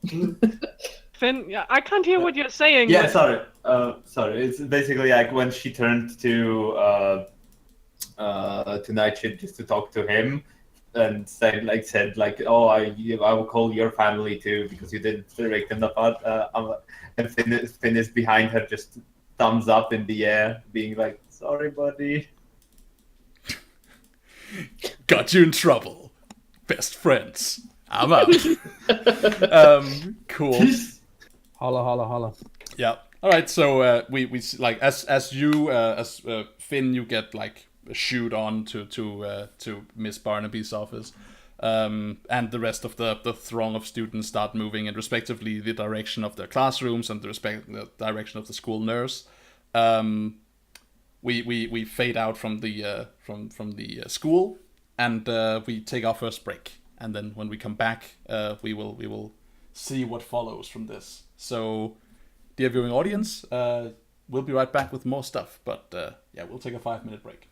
Finn, yeah, I can't hear what you're saying. Yeah, but- sorry. It's basically like when she turned to Night Shift just to talk to him, and said oh, I will call your family too because you didn't break them apart. And Finn is behind her, just thumbs up in the air, being like, sorry, buddy. Got you in trouble. Best friends. I'm out. Cool. Holla, holla, holla. Yeah. All right. So we like as Finn, you get like shooed on to Miss Barnaby's office, and the rest of the throng of students start moving in respectively the direction of their classrooms and the direction of the school nurse. We fade out from the school, and we take our first break. And then when we come back, we will see what follows from this. So, dear viewing audience, we'll be right back with more stuff. But yeah, we'll take a 5-minute break.